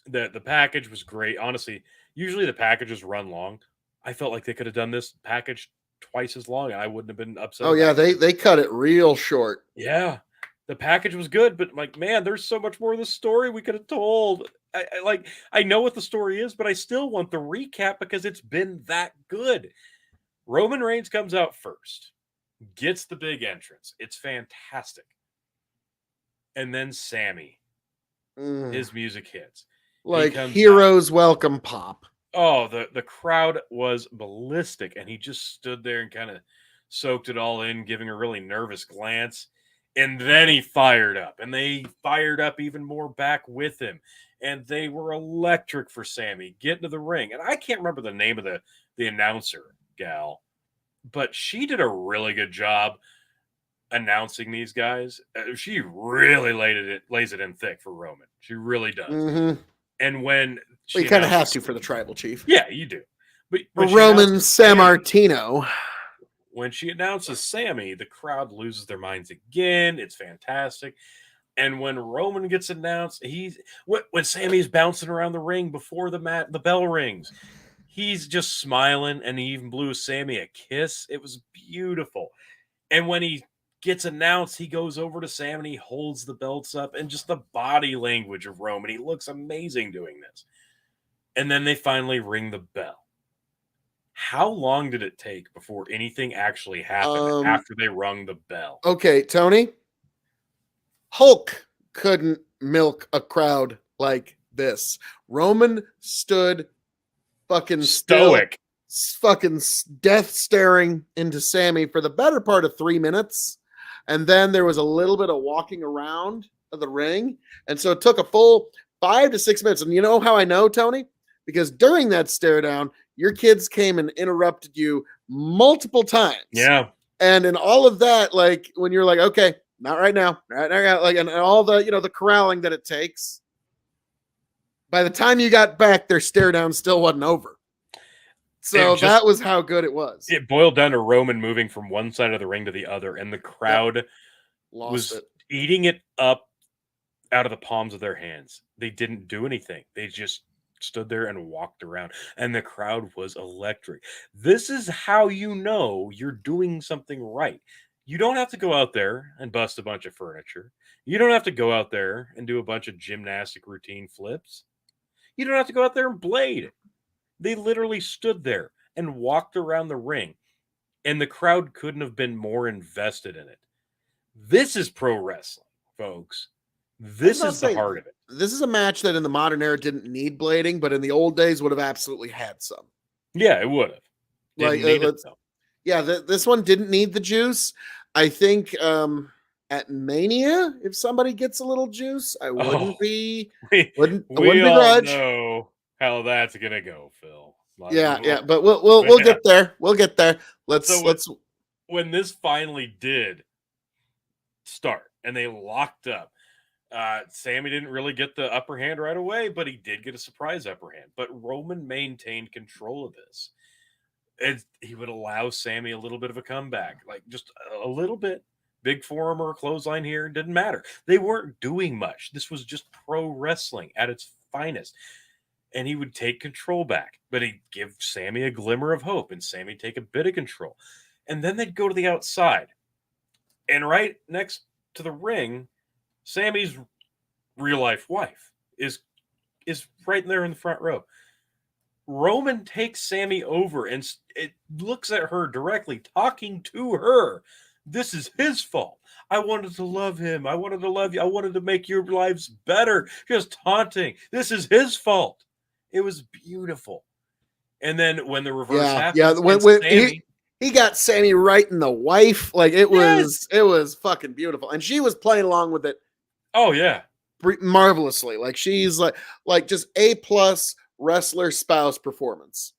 S2: The package was great. Honestly, usually the packages run long. I felt like they could have done this package twice as long, and I wouldn't have been upset.
S1: Oh, yeah, they cut it real short.
S2: Yeah, the package was good, but like, man, there's so much more of the story we could have told. I know what the story is, but I still want the recap because it's been that good. Roman Reigns comes out first, gets the big entrance. It's fantastic. And then Sammy, his music hits.
S1: Like Heroes Welcome Pop.
S2: Oh, the crowd was ballistic, and he just stood there and kind of soaked it all in, giving a really nervous glance. And then he fired up, and they fired up even more back with him. And they were electric for Sammy getting to the ring. And I can't remember the name of the announcer gal, but she did a really good job announcing these guys. She really lays it in thick for Roman. She really does.
S1: Mm-hmm.
S2: And when
S1: you kind of have to for the tribal chief.
S2: Yeah, you do. But
S1: Roman Sammartino.
S2: When she announces Sammy, the crowd loses their minds again. It's fantastic. And when Roman gets announced, when Sammy's bouncing around the ring before the bell rings, he's just smiling, and he even blew Sammy a kiss. It was beautiful. And when he gets announced, he goes over to Sam and he holds the belts up, and just the body language of Roman. He looks amazing doing this. And then they finally ring the bell. How long did it take before anything actually happened after they rung the bell?
S1: Okay, Tony. Hulk couldn't milk a crowd like this. Roman stood fucking
S2: Stoic.
S1: fucking death staring into Sammy for the better part of 3 minutes. And then there was a little bit of walking around of the ring. And so it took a full 5 to 6 minutes. And you know how I know, Tony? Because during that stare down, your kids came and interrupted you multiple times.
S2: Yeah.
S1: And in all of that, like when you're like, okay, not right now, right now, like, and all the, the corralling that it takes. By the time you got back, their stare down still wasn't over. So that was how good it was.
S2: It boiled down to Roman moving from one side of the ring to the other, and the crowd was eating it up out of the palms of their hands. They didn't do anything. They just stood there and walked around, and the crowd was electric. This is how you know you're doing something right. You don't have to go out there and bust a bunch of furniture. You don't have to go out there and do a bunch of gymnastic routine flips. You don't have to go out there and blade. They literally stood there and walked around the ring, and the crowd couldn't have been more invested in it. This is pro wrestling, folks. This is the heart of it.
S1: This is a match that in the modern era didn't need blading, but in the old days would have absolutely had some.
S2: Yeah, it would have.
S1: This one didn't need the juice. I think at Mania, if somebody gets a little juice, I wouldn't be begrudge.
S2: Know how that's gonna go, Phil.
S1: But we'll get there. We'll get there. Let's.
S2: When this finally did start and they locked up, Sammy didn't really get the upper hand right away, but he did get a surprise upper hand. But Roman maintained control of this. He would allow Sammy a little bit of a comeback, like just a little bit. Big forearm or a clothesline here, didn't matter. They weren't doing much. This was just pro wrestling at its finest. And he would take control back, but he'd give Sammy a glimmer of hope, and Sammy take a bit of control. And then they'd go to the outside. And right next to the ring, Sammy's real-life wife is right there in the front row. Roman takes Sammy over and it looks at her directly, talking to her. This is his fault. I wanted to love him. I wanted to love you. I wanted to make your lives better. Just taunting. This is his fault. It was beautiful. And then when the reverse happened,
S1: when Sammy, he got Sammy right in the wife. Like it was fucking beautiful. And she was playing along with it.
S2: Oh yeah.
S1: Marvelously. Like she's like just A+ wrestler spouse performance.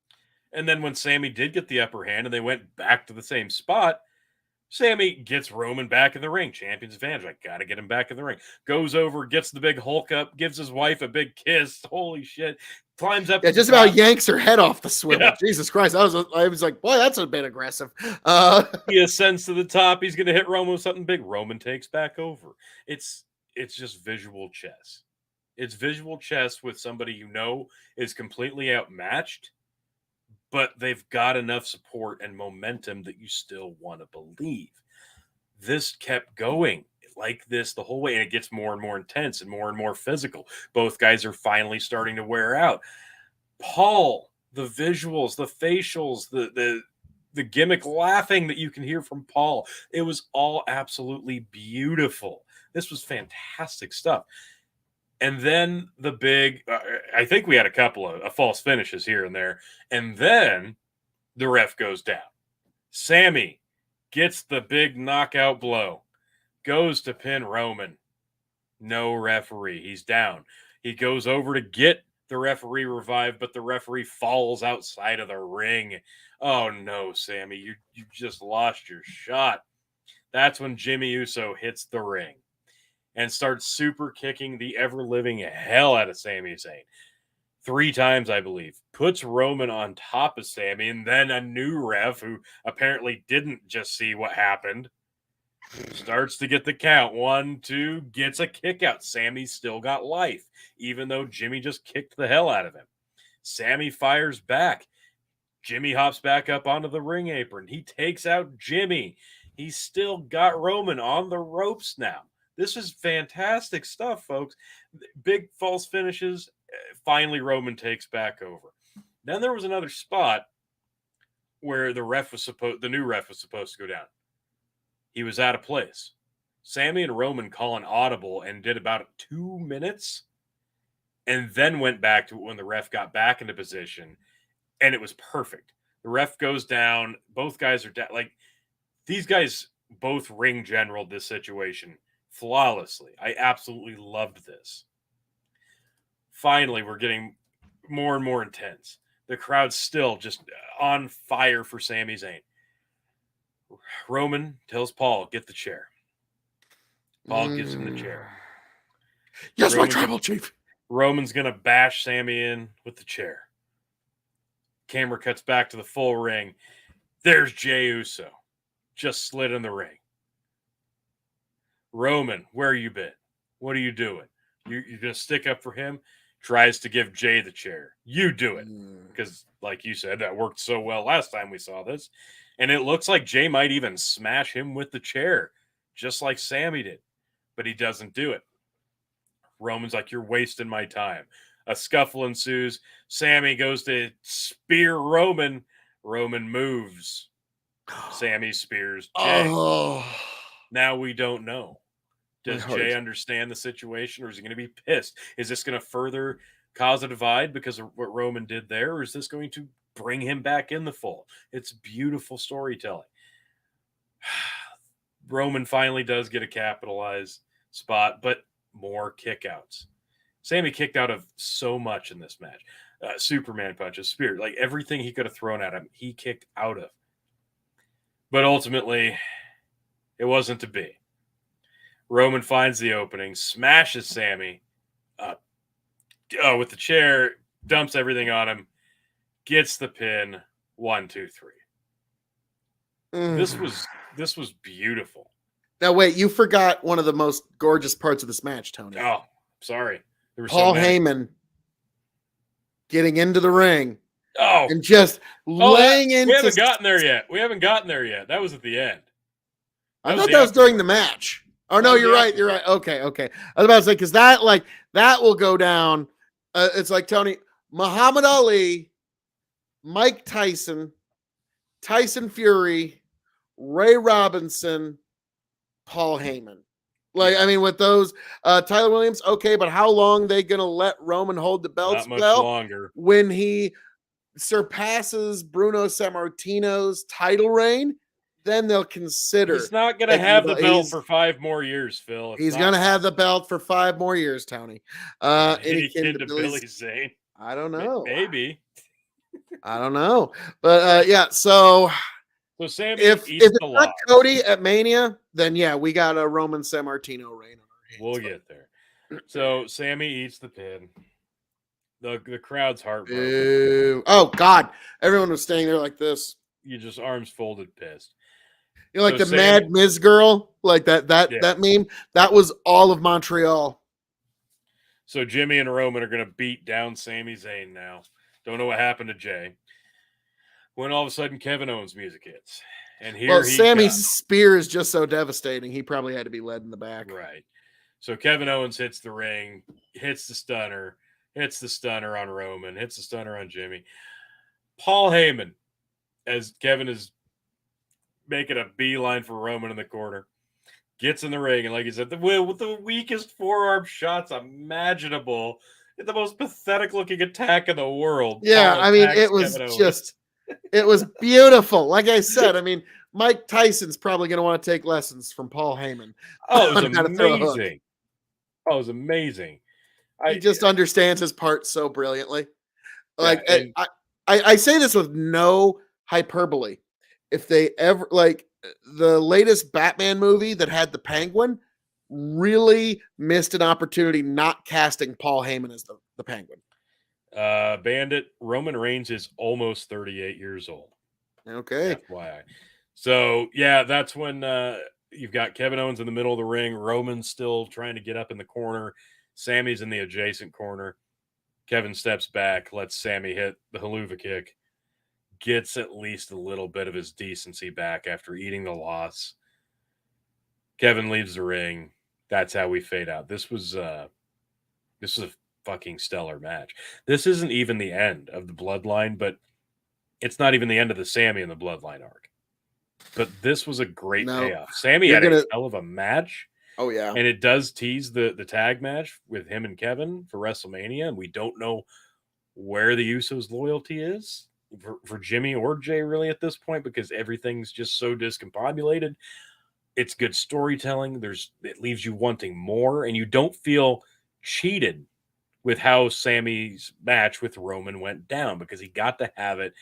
S2: And then when Sammy did get the upper hand and they went back to the same spot, Sammy gets Roman back in the ring. Champion's advantage. I got to get him back in the ring. Goes over, gets the big Hulk up, gives his wife a big kiss. Holy shit. Climbs up.
S1: Yeah, just about yanks her head off the swivel. Yeah. Jesus Christ. I was like, boy, that's a bit aggressive.
S2: He ascends to the top. He's going to hit Roman with something big. Roman takes back over. It's just visual chess. It's visual chess with somebody you know is completely outmatched, but they've got enough support and momentum that you still want to believe. This kept going like this the whole way, and it gets more and more intense and more physical. Both guys are finally starting to wear out. Paul, the visuals, the facials, the gimmick laughing that you can hear from Paul, it was all absolutely beautiful. This was fantastic stuff. And then the big, I think we had a couple of false finishes here and there. And then the ref goes down. Sammy gets the big knockout blow, goes to pin Roman. No referee. He's down. He goes over to get the referee revived, but the referee falls outside of the ring. Oh no, Sammy, you just lost your shot. That's when Jimmy Uso hits the ring and starts super kicking the ever-living hell out of Sami Zayn. 3 times, I believe. Puts Roman on top of Sammy, and then a new ref who apparently didn't just see what happened starts to get the count. 1, 2, gets a kick out. Sammy's still got life, even though Jimmy just kicked the hell out of him. Sammy fires back. Jimmy hops back up onto the ring apron. He takes out Jimmy. He's still got Roman on the ropes now. This is fantastic stuff, folks. Big false finishes. Finally, Roman takes back over. Then there was another spot where the new ref was supposed to go down. He was out of place. Sammy and Roman call an audible and did about 2 minutes, and then went back to when the ref got back into position and it was perfect. The ref goes down. Both guys are down. Like, these guys both ring general this situation flawlessly. I absolutely loved this. Finally, we're getting more and more intense. The crowd's still just on fire for Sami Zayn. Roman tells Paul, get the chair. Paul gives him the chair.
S1: Yes, my tribal chief.
S2: Roman's going to bash Sami in with the chair. Camera cuts back to the full ring. There's Jey Uso. Just slid in the ring. Roman, where you been? What are you doing? You're going to stick up for him? Tries to give Jey the chair. You do it. Because, like you said, that worked so well last time we saw this. And it looks like Jey might even smash him with the chair, just like Sami did. But he doesn't do it. Roman's like, you're wasting my time. A scuffle ensues. Sami goes to spear Roman. Roman moves. Sami spears Jey.
S1: Oh.
S2: Now we don't know. Does Jey understand the situation, or is he going to be pissed? Is this going to further cause a divide because of what Roman did there, or is this going to bring him back in the fold? It's beautiful storytelling. Roman finally does get a capitalized spot, but more kickouts. Sami kicked out of so much in this match. Superman punches, spear, like everything he could have thrown at him, he kicked out of. But ultimately, it wasn't to be. Roman finds the opening, smashes Sami up with the chair, dumps everything on him, gets the pin. 1, 2, 3. This was beautiful.
S1: Now wait, you forgot one of the most gorgeous parts of this match, Tony.
S2: Oh, sorry. There were
S1: Paul
S2: so many.
S1: Heyman getting into the ring.
S2: Oh,
S1: and just laying into.
S2: We haven't gotten there yet. That was at the end.
S1: I thought that was during the match. Oh no, you're right. You're right. Okay. I was about to say, because that will go down. It's like Tony, Muhammad Ali, Mike Tyson, Tyson Fury, Ray Robinson, Paul Heyman. Like, I mean, with those, Tyler Williams, okay, but how long they gonna let Roman hold the belts?
S2: Not much longer.
S1: When he surpasses Bruno Sammartino's title reign, then they'll consider.
S2: He's not going to have the belt for 5 more years, Phil.
S1: He's going to have the belt for 5 more years, Tony.
S2: Any kid to Billy Zane?
S1: I don't know.
S2: Maybe.
S1: I don't know. But yeah, so
S2: Sami,
S1: if it's not Cody at Mania, then yeah, we got a Roman Sammartino reign on our hands.
S2: We'll get there. So Sami eats the pin. The crowd's heartbroken.
S1: Oh God! Everyone was standing there like this.
S2: You just arms folded, pissed.
S1: You know, like the Mad Miz girl, like that meme. That was all of Montreal.
S2: So Jimmy and Roman are going to beat down Sami Zayn now. Don't know what happened to Jey. When all of a sudden Kevin Owens' music hits, and here
S1: Sammy's spear is just so devastating. He probably had to be led in the back.
S2: Right. So Kevin Owens hits the ring, hits the stunner on Roman, hits the stunner on Jimmy. Paul Heyman, as Kevin is making a beeline for Roman in the corner, gets in the ring, and like you said, with the weakest forearm shots imaginable, the most pathetic looking attack in the world.
S1: Yeah, I mean, it was just, it was beautiful. Like I said, I mean, Mike Tyson's probably going to want to take lessons from Paul Heyman.
S2: Oh, it was amazing. Oh, it was amazing.
S1: He just understands his part so brilliantly. Like, yeah, I say this with no hyperbole. If they ever, like, the latest Batman movie that had the Penguin really missed an opportunity not casting Paul Heyman as the Penguin.
S2: Bandit, Roman Reigns is almost 38 years old.
S1: Okay.
S2: FYI. So, yeah, that's when you've got Kevin Owens in the middle of the ring. Roman's still trying to get up in the corner. Sammy's in the adjacent corner. Kevin steps back, lets Sami hit the haluva kick. Gets at least a little bit of his decency back after eating the loss. Kevin leaves the ring. That's how we fade out. This was a fucking stellar match. This isn't even the end of the Bloodline, but it's not even the end of the Sami and the Bloodline arc. But this was a great payoff. Sami had a hell of a match.
S1: Oh, yeah.
S2: And it does tease the tag match with him and Kevin for WrestleMania, and we don't know where the Usos' loyalty is. for Jimmy or Jay really at this point, because everything's just so discombobulated. It's good storytelling. It leaves you wanting more, and you don't feel cheated with how Sammy's match with Roman went down, because he got to have it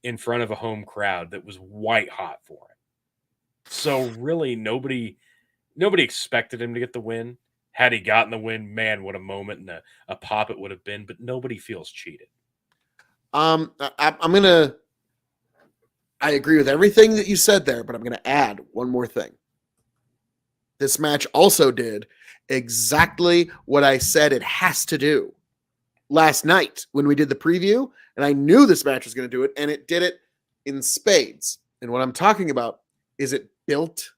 S2: in front of a home crowd that was white hot for him. So really nobody expected him to get the win. Had he gotten the win, man, what a moment and a pop it would have been, but nobody feels cheated.
S1: I agree with everything that you said there, but I'm going to add one more thing. This match also did exactly what I said it has to do last night when we did the preview, and I knew this match was going to do it, and it did it in spades. And what I'm talking about is it built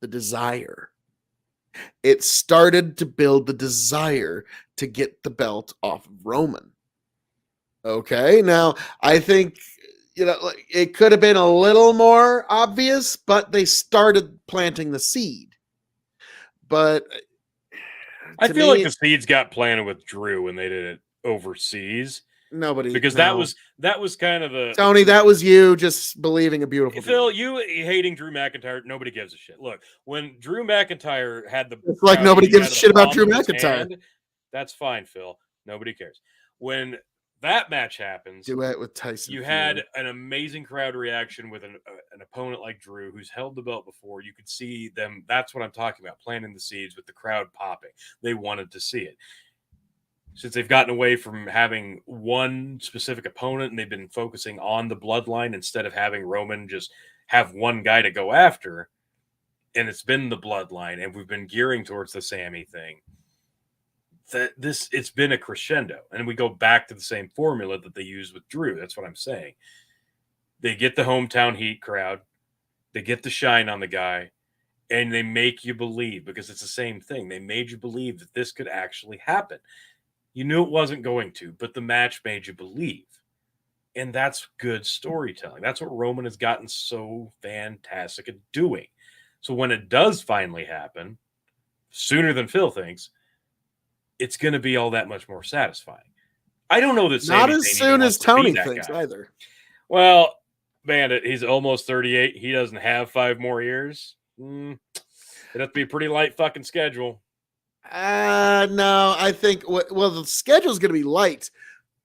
S1: the desire. It started to build the desire to get the belt off of Roman. Okay, now I think it could have been a little more obvious, but they started planting the seed. But
S2: I feel like the seeds got planted with Drew when they did it overseas. Because that was kind of the
S1: Tony, that was you just believing a beautiful
S2: Phil, you hating Drew McIntyre, nobody gives a shit. Look, when Drew McIntyre had the
S1: it's like nobody gives a shit about Drew McIntyre.
S2: Hand, that's fine, Phil. Nobody cares. When that match happens,
S1: duet with Tyson,
S2: you had an amazing crowd reaction with an opponent like Drew, who's held the belt before. You could see them. That's what I'm talking about, planting the seeds with the crowd popping. They wanted to see it. Since they've gotten away from having one specific opponent and they've been focusing on the bloodline instead of having Roman just have one guy to go after, and it's been the bloodline, and we've been gearing towards the Sammy thing, it's been a crescendo. And we go back to the same formula that they use with Drew. That's what I'm saying. They get the hometown heat crowd, they get the shine on the guy, and they make you believe, because it's the same thing. They made you believe that this could actually happen. You knew it wasn't going to, but the match made you believe. And that's good storytelling. That's what Roman has gotten so fantastic at doing. So when it does finally happen, sooner than Phil thinks, it's going to be all that much more satisfying. I don't know that
S1: not as soon as Tony thinks either.
S2: Well, Bandit, he's almost 38. He doesn't have 5 more years. It'd have to be a pretty light fucking schedule.
S1: No, I think the schedule is going to be light,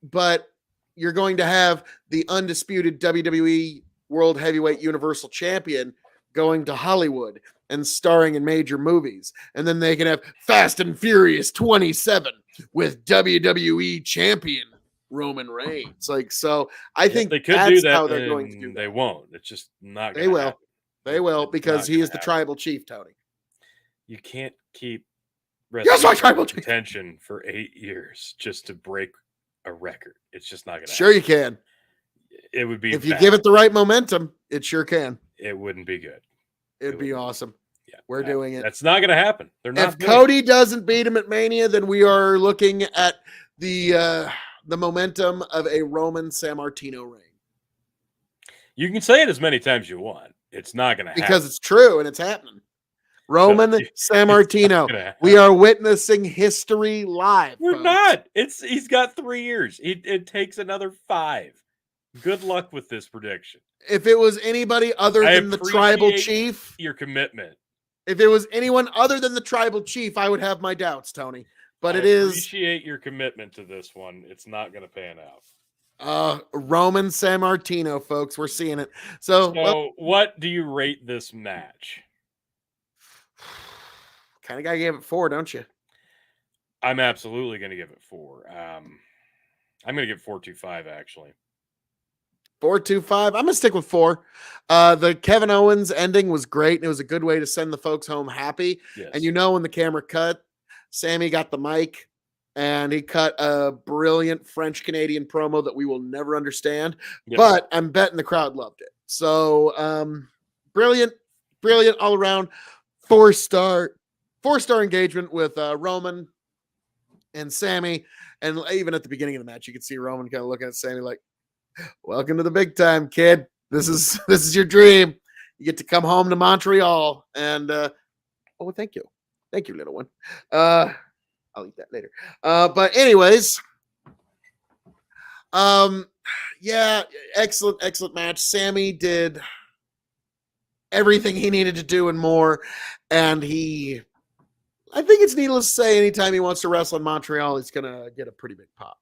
S1: but you're going to have the undisputed WWE World Heavyweight Universal Champion going to Hollywood and starring in major movies. And then they can have Fast and Furious 27 with WWE Champion Roman Reigns. I think
S2: they could do that.
S1: How they're going to do that.
S2: They won't. It's just not
S1: going to
S2: happen.
S1: They will, because he is the tribal chief, Tony.
S2: You can't keep attention for 8 years just to break a record. It's just not going to
S1: happen. You can.
S2: It would be
S1: if you give it the right momentum, it sure can.
S2: It wouldn't be good.
S1: It'd be awesome. Yeah, we're doing it.
S2: That's not going to happen. They're not.
S1: If Cody doesn't beat him at Mania, then we are looking at the momentum of a Roman Sammartino reign.
S2: You can say it as many times as you want. It's not going to happen.
S1: Because it's true and it's happening. Roman Sammartino. We are witnessing history live.
S2: We're not. He's got 3 years. It takes another 5. Good luck with this prediction.
S1: If it was anybody other than the tribal chief,
S2: your commitment.
S1: If it was anyone other than the tribal chief, I would have my doubts, Tony. But I
S2: appreciate your commitment to this one. It's not going to pan out.
S1: Roman Sammartino, folks. We're seeing it. So
S2: what do you rate this match?
S1: Kind of gotta give it 4, don't you?
S2: I'm absolutely going to give it 4. I'm going to give 4.25 actually.
S1: 4.25. I'm gonna stick with 4. The Kevin Owens ending was great, and it was a good way to send the folks home happy.
S2: Yes.
S1: And when the camera cut, Sammy got the mic, and he cut a brilliant French Canadian promo that we will never understand. Yep. But I'm betting the crowd loved it. So brilliant all around. 4-star engagement with Roman and Sammy. And even at the beginning of the match, you could see Roman kind of looking at Sammy like, welcome to the big time, kid. This is your dream. You get to come home to Montreal. And thank you. Thank you, little one. I'll eat that later. But anyways, yeah, excellent match. Sammy did everything he needed to do and more. And I think it's needless to say, anytime he wants to wrestle in Montreal, he's going to get a pretty big pop.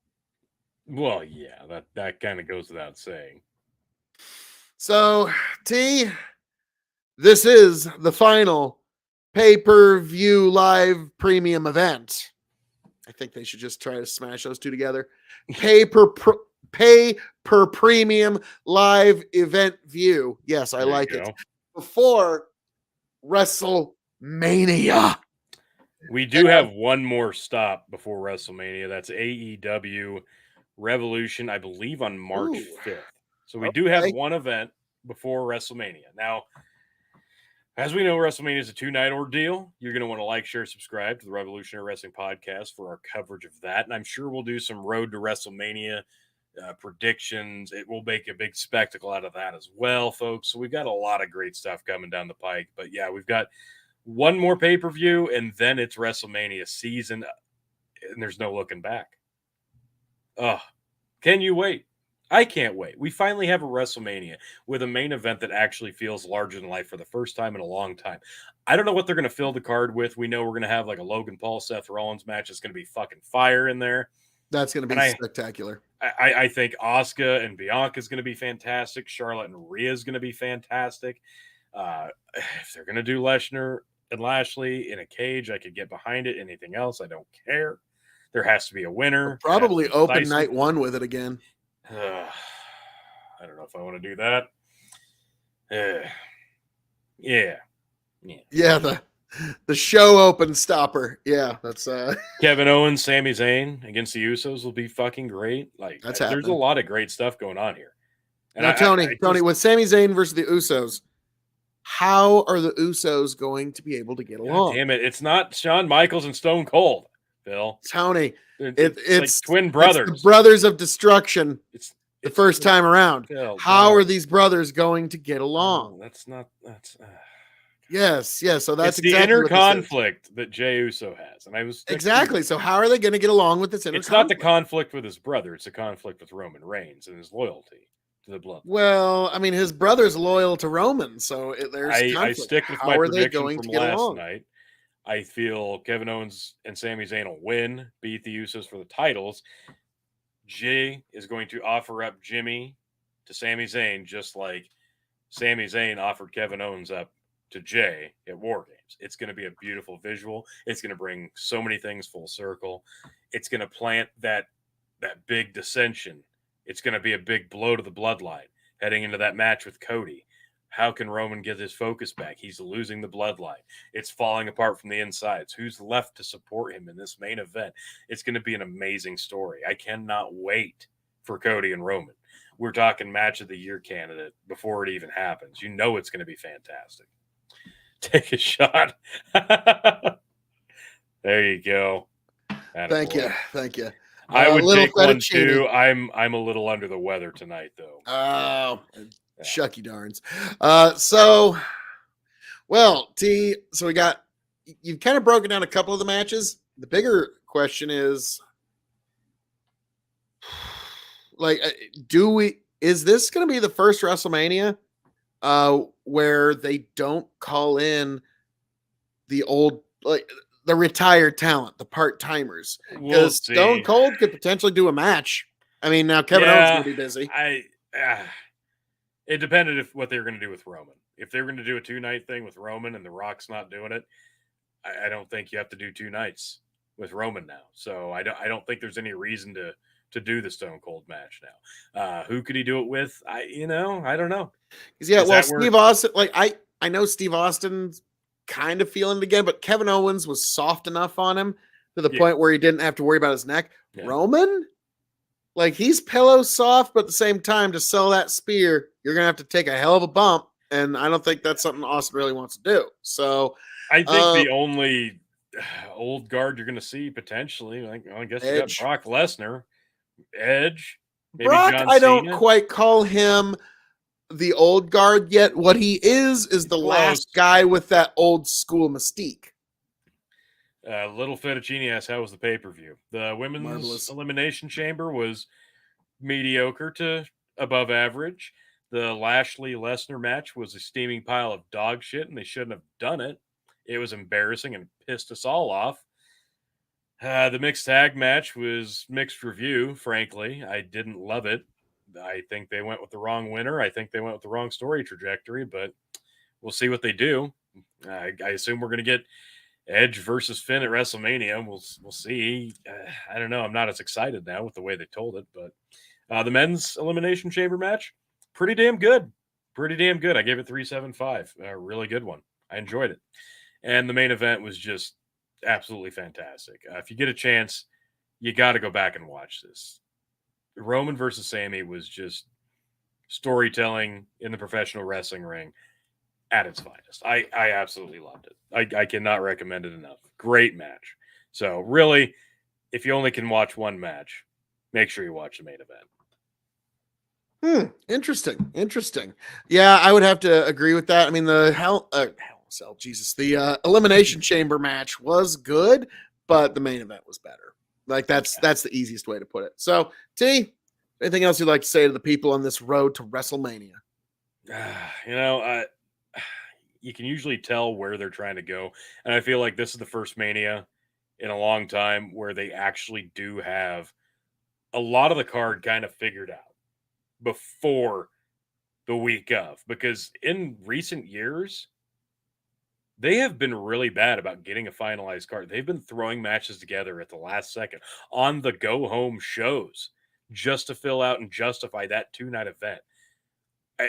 S2: Well, yeah, that kind of goes without saying.
S1: So, T, this is the final pay-per-view live premium event. I think they should just try to smash those two together. Pay per premium live event view. Yes, I like it. Before WrestleMania.
S2: We do have one more stop before WrestleMania. That's AEW Revolution, I believe, on March 5th. So we do have one event before WrestleMania. Now, as we know, WrestleMania is a 2-night ordeal. You're going to want to like, share, subscribe to the Revolutionary Wrestling Podcast for our coverage of that. And I'm sure we'll do some Road to WrestleMania predictions. It will make a big spectacle out of that as well, folks. So we've got a lot of great stuff coming down the pike. But yeah, we've got one more pay-per-view, and then it's WrestleMania season, and there's no looking back. Can you wait? I can't wait. We finally have a WrestleMania with a main event that actually feels larger than life for the first time in a long time. I don't know what they're going to fill the card with. We know we're going to have like a Logan Paul, Seth Rollins match. It's going to be fucking fire in there.
S1: That's going to be spectacular.
S2: I think Asuka and Bianca is going to be fantastic. Charlotte and Rhea is going to be fantastic. If they're going to do Lesnar and Lashley in a cage, I could get behind it. Anything else, I don't care. There has to be a winner.
S1: We'll probably open night one with it again.
S2: I don't know if I want to do that. Yeah.
S1: The show open stopper. Yeah, that's
S2: Kevin Owens, Sami Zayn against the Usos will be fucking great. Like
S1: that's
S2: there's a lot of great stuff going on here.
S1: And now, Tony, with Sami Zayn versus the Usos, how are the Usos going to be able to get along?
S2: Damn it! It's not Shawn Michaels and Stone Cold, Phil.
S1: Tony,
S2: it's like twin brothers.
S1: It's the brothers of destruction. It's the first time around. How are these brothers going to get along? Yes. So that's
S2: exactly the inner conflict that Jey Uso has, and I was
S1: exactly. So how are they going to get along with this inner?
S2: It's not the conflict with his brother; it's a conflict with Roman Reigns and his loyalty to the blood.
S1: Well, I mean, his brother's loyal to Roman, so there's conflict.
S2: I stick with my prediction from last night. I feel Kevin Owens and Sami Zayn will win, beat the Usos for the titles. Jey is going to offer up Jimmy to Sami Zayn, just like Sami Zayn offered Kevin Owens up to Jey at War Games. It's going to be a beautiful visual. It's going to bring so many things full circle. It's going to plant that big dissension. It's going to be a big blow to the bloodline heading into that match with Cody. How can Roman get his focus back? He's losing the bloodline. It's falling apart from the insides. Who's left to support him in this main event? It's going to be an amazing story. I cannot wait for Cody and Roman. We're talking match of the year candidate before it even happens. You know it's going to be fantastic. Take a shot. There you go.
S1: Thank you.
S2: I would take one too. I'm a little under the weather tonight, though.
S1: Oh, shucky darns. T. So you've kind of broken down a couple of the matches. The bigger question is, is this going to be the first WrestleMania where they don't call in the old, the retired talent, the part-timers? Because Stone Cold could potentially do a match. I mean, now Kevin Owens will be busy.
S2: It depended what they were going to do with Roman. If they were going to do a 2-night thing with Roman and The Rock's not doing it, I don't think you have to do 2 nights with Roman now. So I don't think there's any reason to do the Stone Cold match now. Who could he do it with? I don't know.
S1: Steve Austin, I know Steve Austin's kind of feeling it again, but Kevin Owens was soft enough on him to the point where he didn't have to worry about his neck. Yeah. Roman, he's pillow soft, but at the same time, to sell that spear, you're going to have to take a hell of a bump. And I don't think that's something Austin really wants to do. So
S2: I think the only old guard you're going to see potentially, I guess you got Brock Lesnar, Edge, maybe
S1: Brock,
S2: John Cena.
S1: I don't quite call him the old guard yet. What he is the last guy with that old school mystique.
S2: Little Fettuccine asks, how was the pay-per-view? The Women's Elimination Chamber was mediocre to above average. The Lashley Lesnar match was a steaming pile of dog shit, and they shouldn't have done it. It was embarrassing and pissed us all off. The mixed tag match was mixed review, frankly. I didn't love it. I think they went with the wrong winner. I think they went with the wrong story trajectory, but we'll see what they do. I assume we're going to get Edge versus Finn at WrestleMania. We'll see. I don't know. I'm not as excited now with the way they told it, but the men's Elimination Chamber match, pretty damn good. Pretty damn good. I gave it 3.75. A really good one. I enjoyed it. And the main event was just absolutely fantastic. If you get a chance, you got to go back and watch this. Roman versus Sammy was just storytelling in the professional wrestling ring at its finest. I absolutely loved it. I cannot recommend it enough. Great match. So really, if you only can watch one match, make sure you watch the main event.
S1: Interesting. Yeah, I would have to agree with that. I mean, the the Elimination Chamber match was good, but the main event was better. Like that's the easiest way to put it. So, T, anything else you'd like to say to the people on this road to WrestleMania?
S2: You can usually tell where they're trying to go, and I feel like this is the first Mania in a long time where they actually do have a lot of the card kind of figured out before the week of, because in recent years they have been really bad about getting a finalized card. They've been throwing matches together at the last second on the go home shows just to fill out and justify that 2-night event.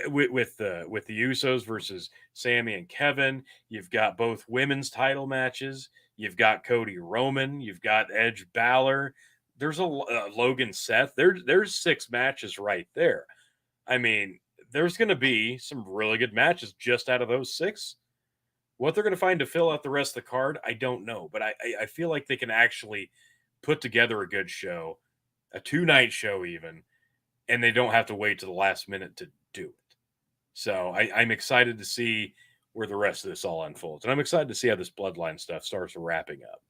S2: With the Usos versus Sammy and Kevin, you've got both women's title matches. You've got Cody Roman. You've got Edge Balor. There's a Logan Seth. There's 6 matches right there. I mean, there's going to be some really good matches just out of those 6. What they're going to find to fill out the rest of the card, I don't know. But I feel like they can actually put together a good show, a 2-night show even, and they don't have to wait to the last minute to do it. So I'm excited to see where the rest of this all unfolds. And I'm excited to see how this bloodline stuff starts wrapping up.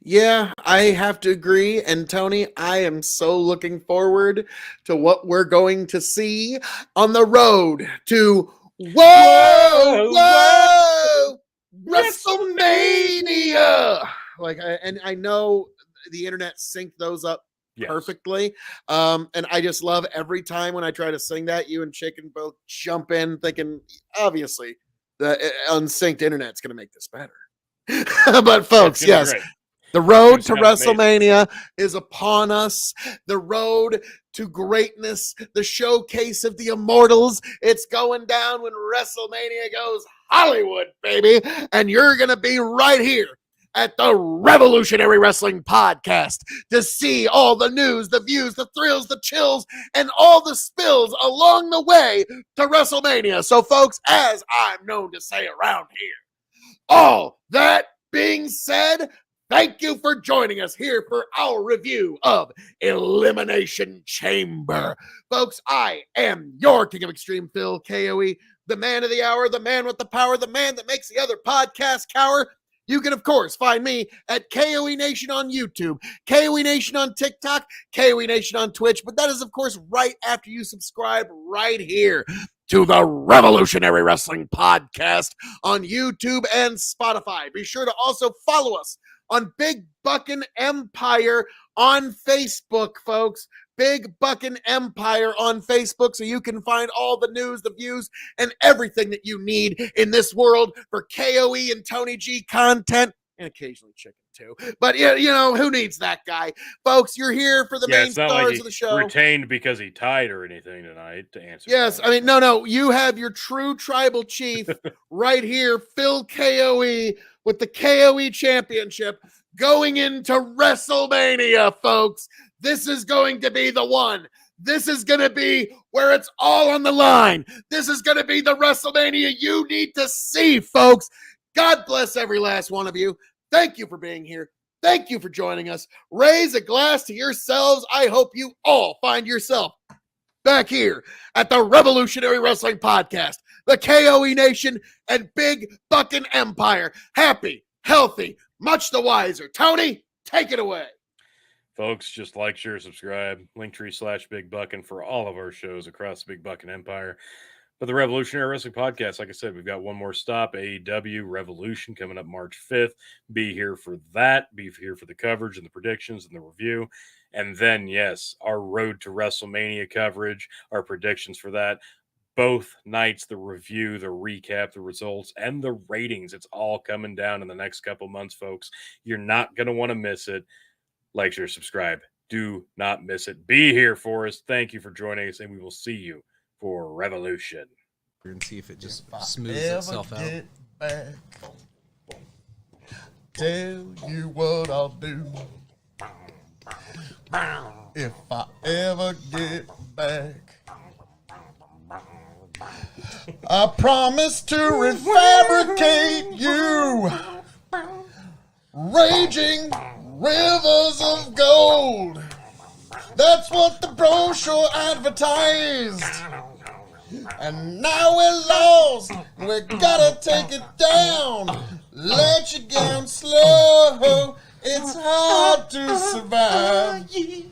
S1: Yeah, I have to agree. And Tony, I am so looking forward to what we're going to see on the road to WrestleMania. I know the internet synced those up perfectly. And I just love every time when I try to sing that, you and Chicken both jump in thinking, obviously, the unsynced internet's going to make this better. But folks, yes, the road to WrestleMania is upon us. The road to greatness, the showcase of the immortals. It's going down when WrestleMania goes Hollywood, baby. And you're going to be right here at the Revolutionary Wrestling Podcast to see all the news, the views, the thrills, the chills, and all the spills along the way to WrestleMania. So, folks, as I'm known to say around here, all that being said, thank you for joining us here for our review of Elimination Chamber. Folks, I am your King of Extreme, Phil KOE, the man of the hour, the man with the power, the man that makes the other podcast cower. You can, of course, find me at KOE Nation on YouTube, KOE Nation on TikTok, KOE Nation on Twitch. But that is, of course, right after you subscribe right here to the Revolutionary Wrestling Podcast on YouTube and Spotify. Be sure to also follow us on Big Buckin' Empire on Facebook, folks. Big Buckin' Empire on Facebook, so you can find all the news, the views, and everything that you need in this world for KOE and Tony G content, and occasionally Chicken too. But who needs that guy, folks? You're here for the main stars of the show.
S2: Retained because he tied or anything tonight to answer.
S1: Yes, I mean no. You have your true tribal chief right here, Phil KOE, with the KOE Championship going into WrestleMania, folks. This is going to be the one. This is going to be where it's all on the line. This is going to be the WrestleMania you need to see, folks. God bless every last one of you. Thank you for being here. Thank you for joining us. Raise a glass to yourselves. I hope you all find yourself back here at the Revolutionary Wrestling Podcast, the KOE Nation, and Big Buckin' Empire. Happy, healthy, much the wiser. Tony, take it away.
S2: Folks, just like, share, subscribe, Linktree/Big Buckin' for all of our shows across the Big Buckin' Empire. But the Revolutionary Wrestling Podcast, like I said, we've got one more stop, AEW Revolution, coming up March 5th. Be here for that. Be here for the coverage and the predictions and the review. And then, yes, our road to WrestleMania coverage, our predictions for that. Both nights, the review, the recap, the results, and the ratings. It's all coming down in the next couple months, folks. You're not going to want to miss it. Like, share, subscribe. Do not miss it. Be here for us. Thank you for joining us, and we will see you for Revolution.
S3: And see if it just smooths itself out.
S4: Back, tell you what I'll do. If I ever get back, I promise to refabricate you. Raging rivers of gold. That's what the brochure advertised. And now we're lost. We gotta take it down. Let you down slow. It's hard to survive.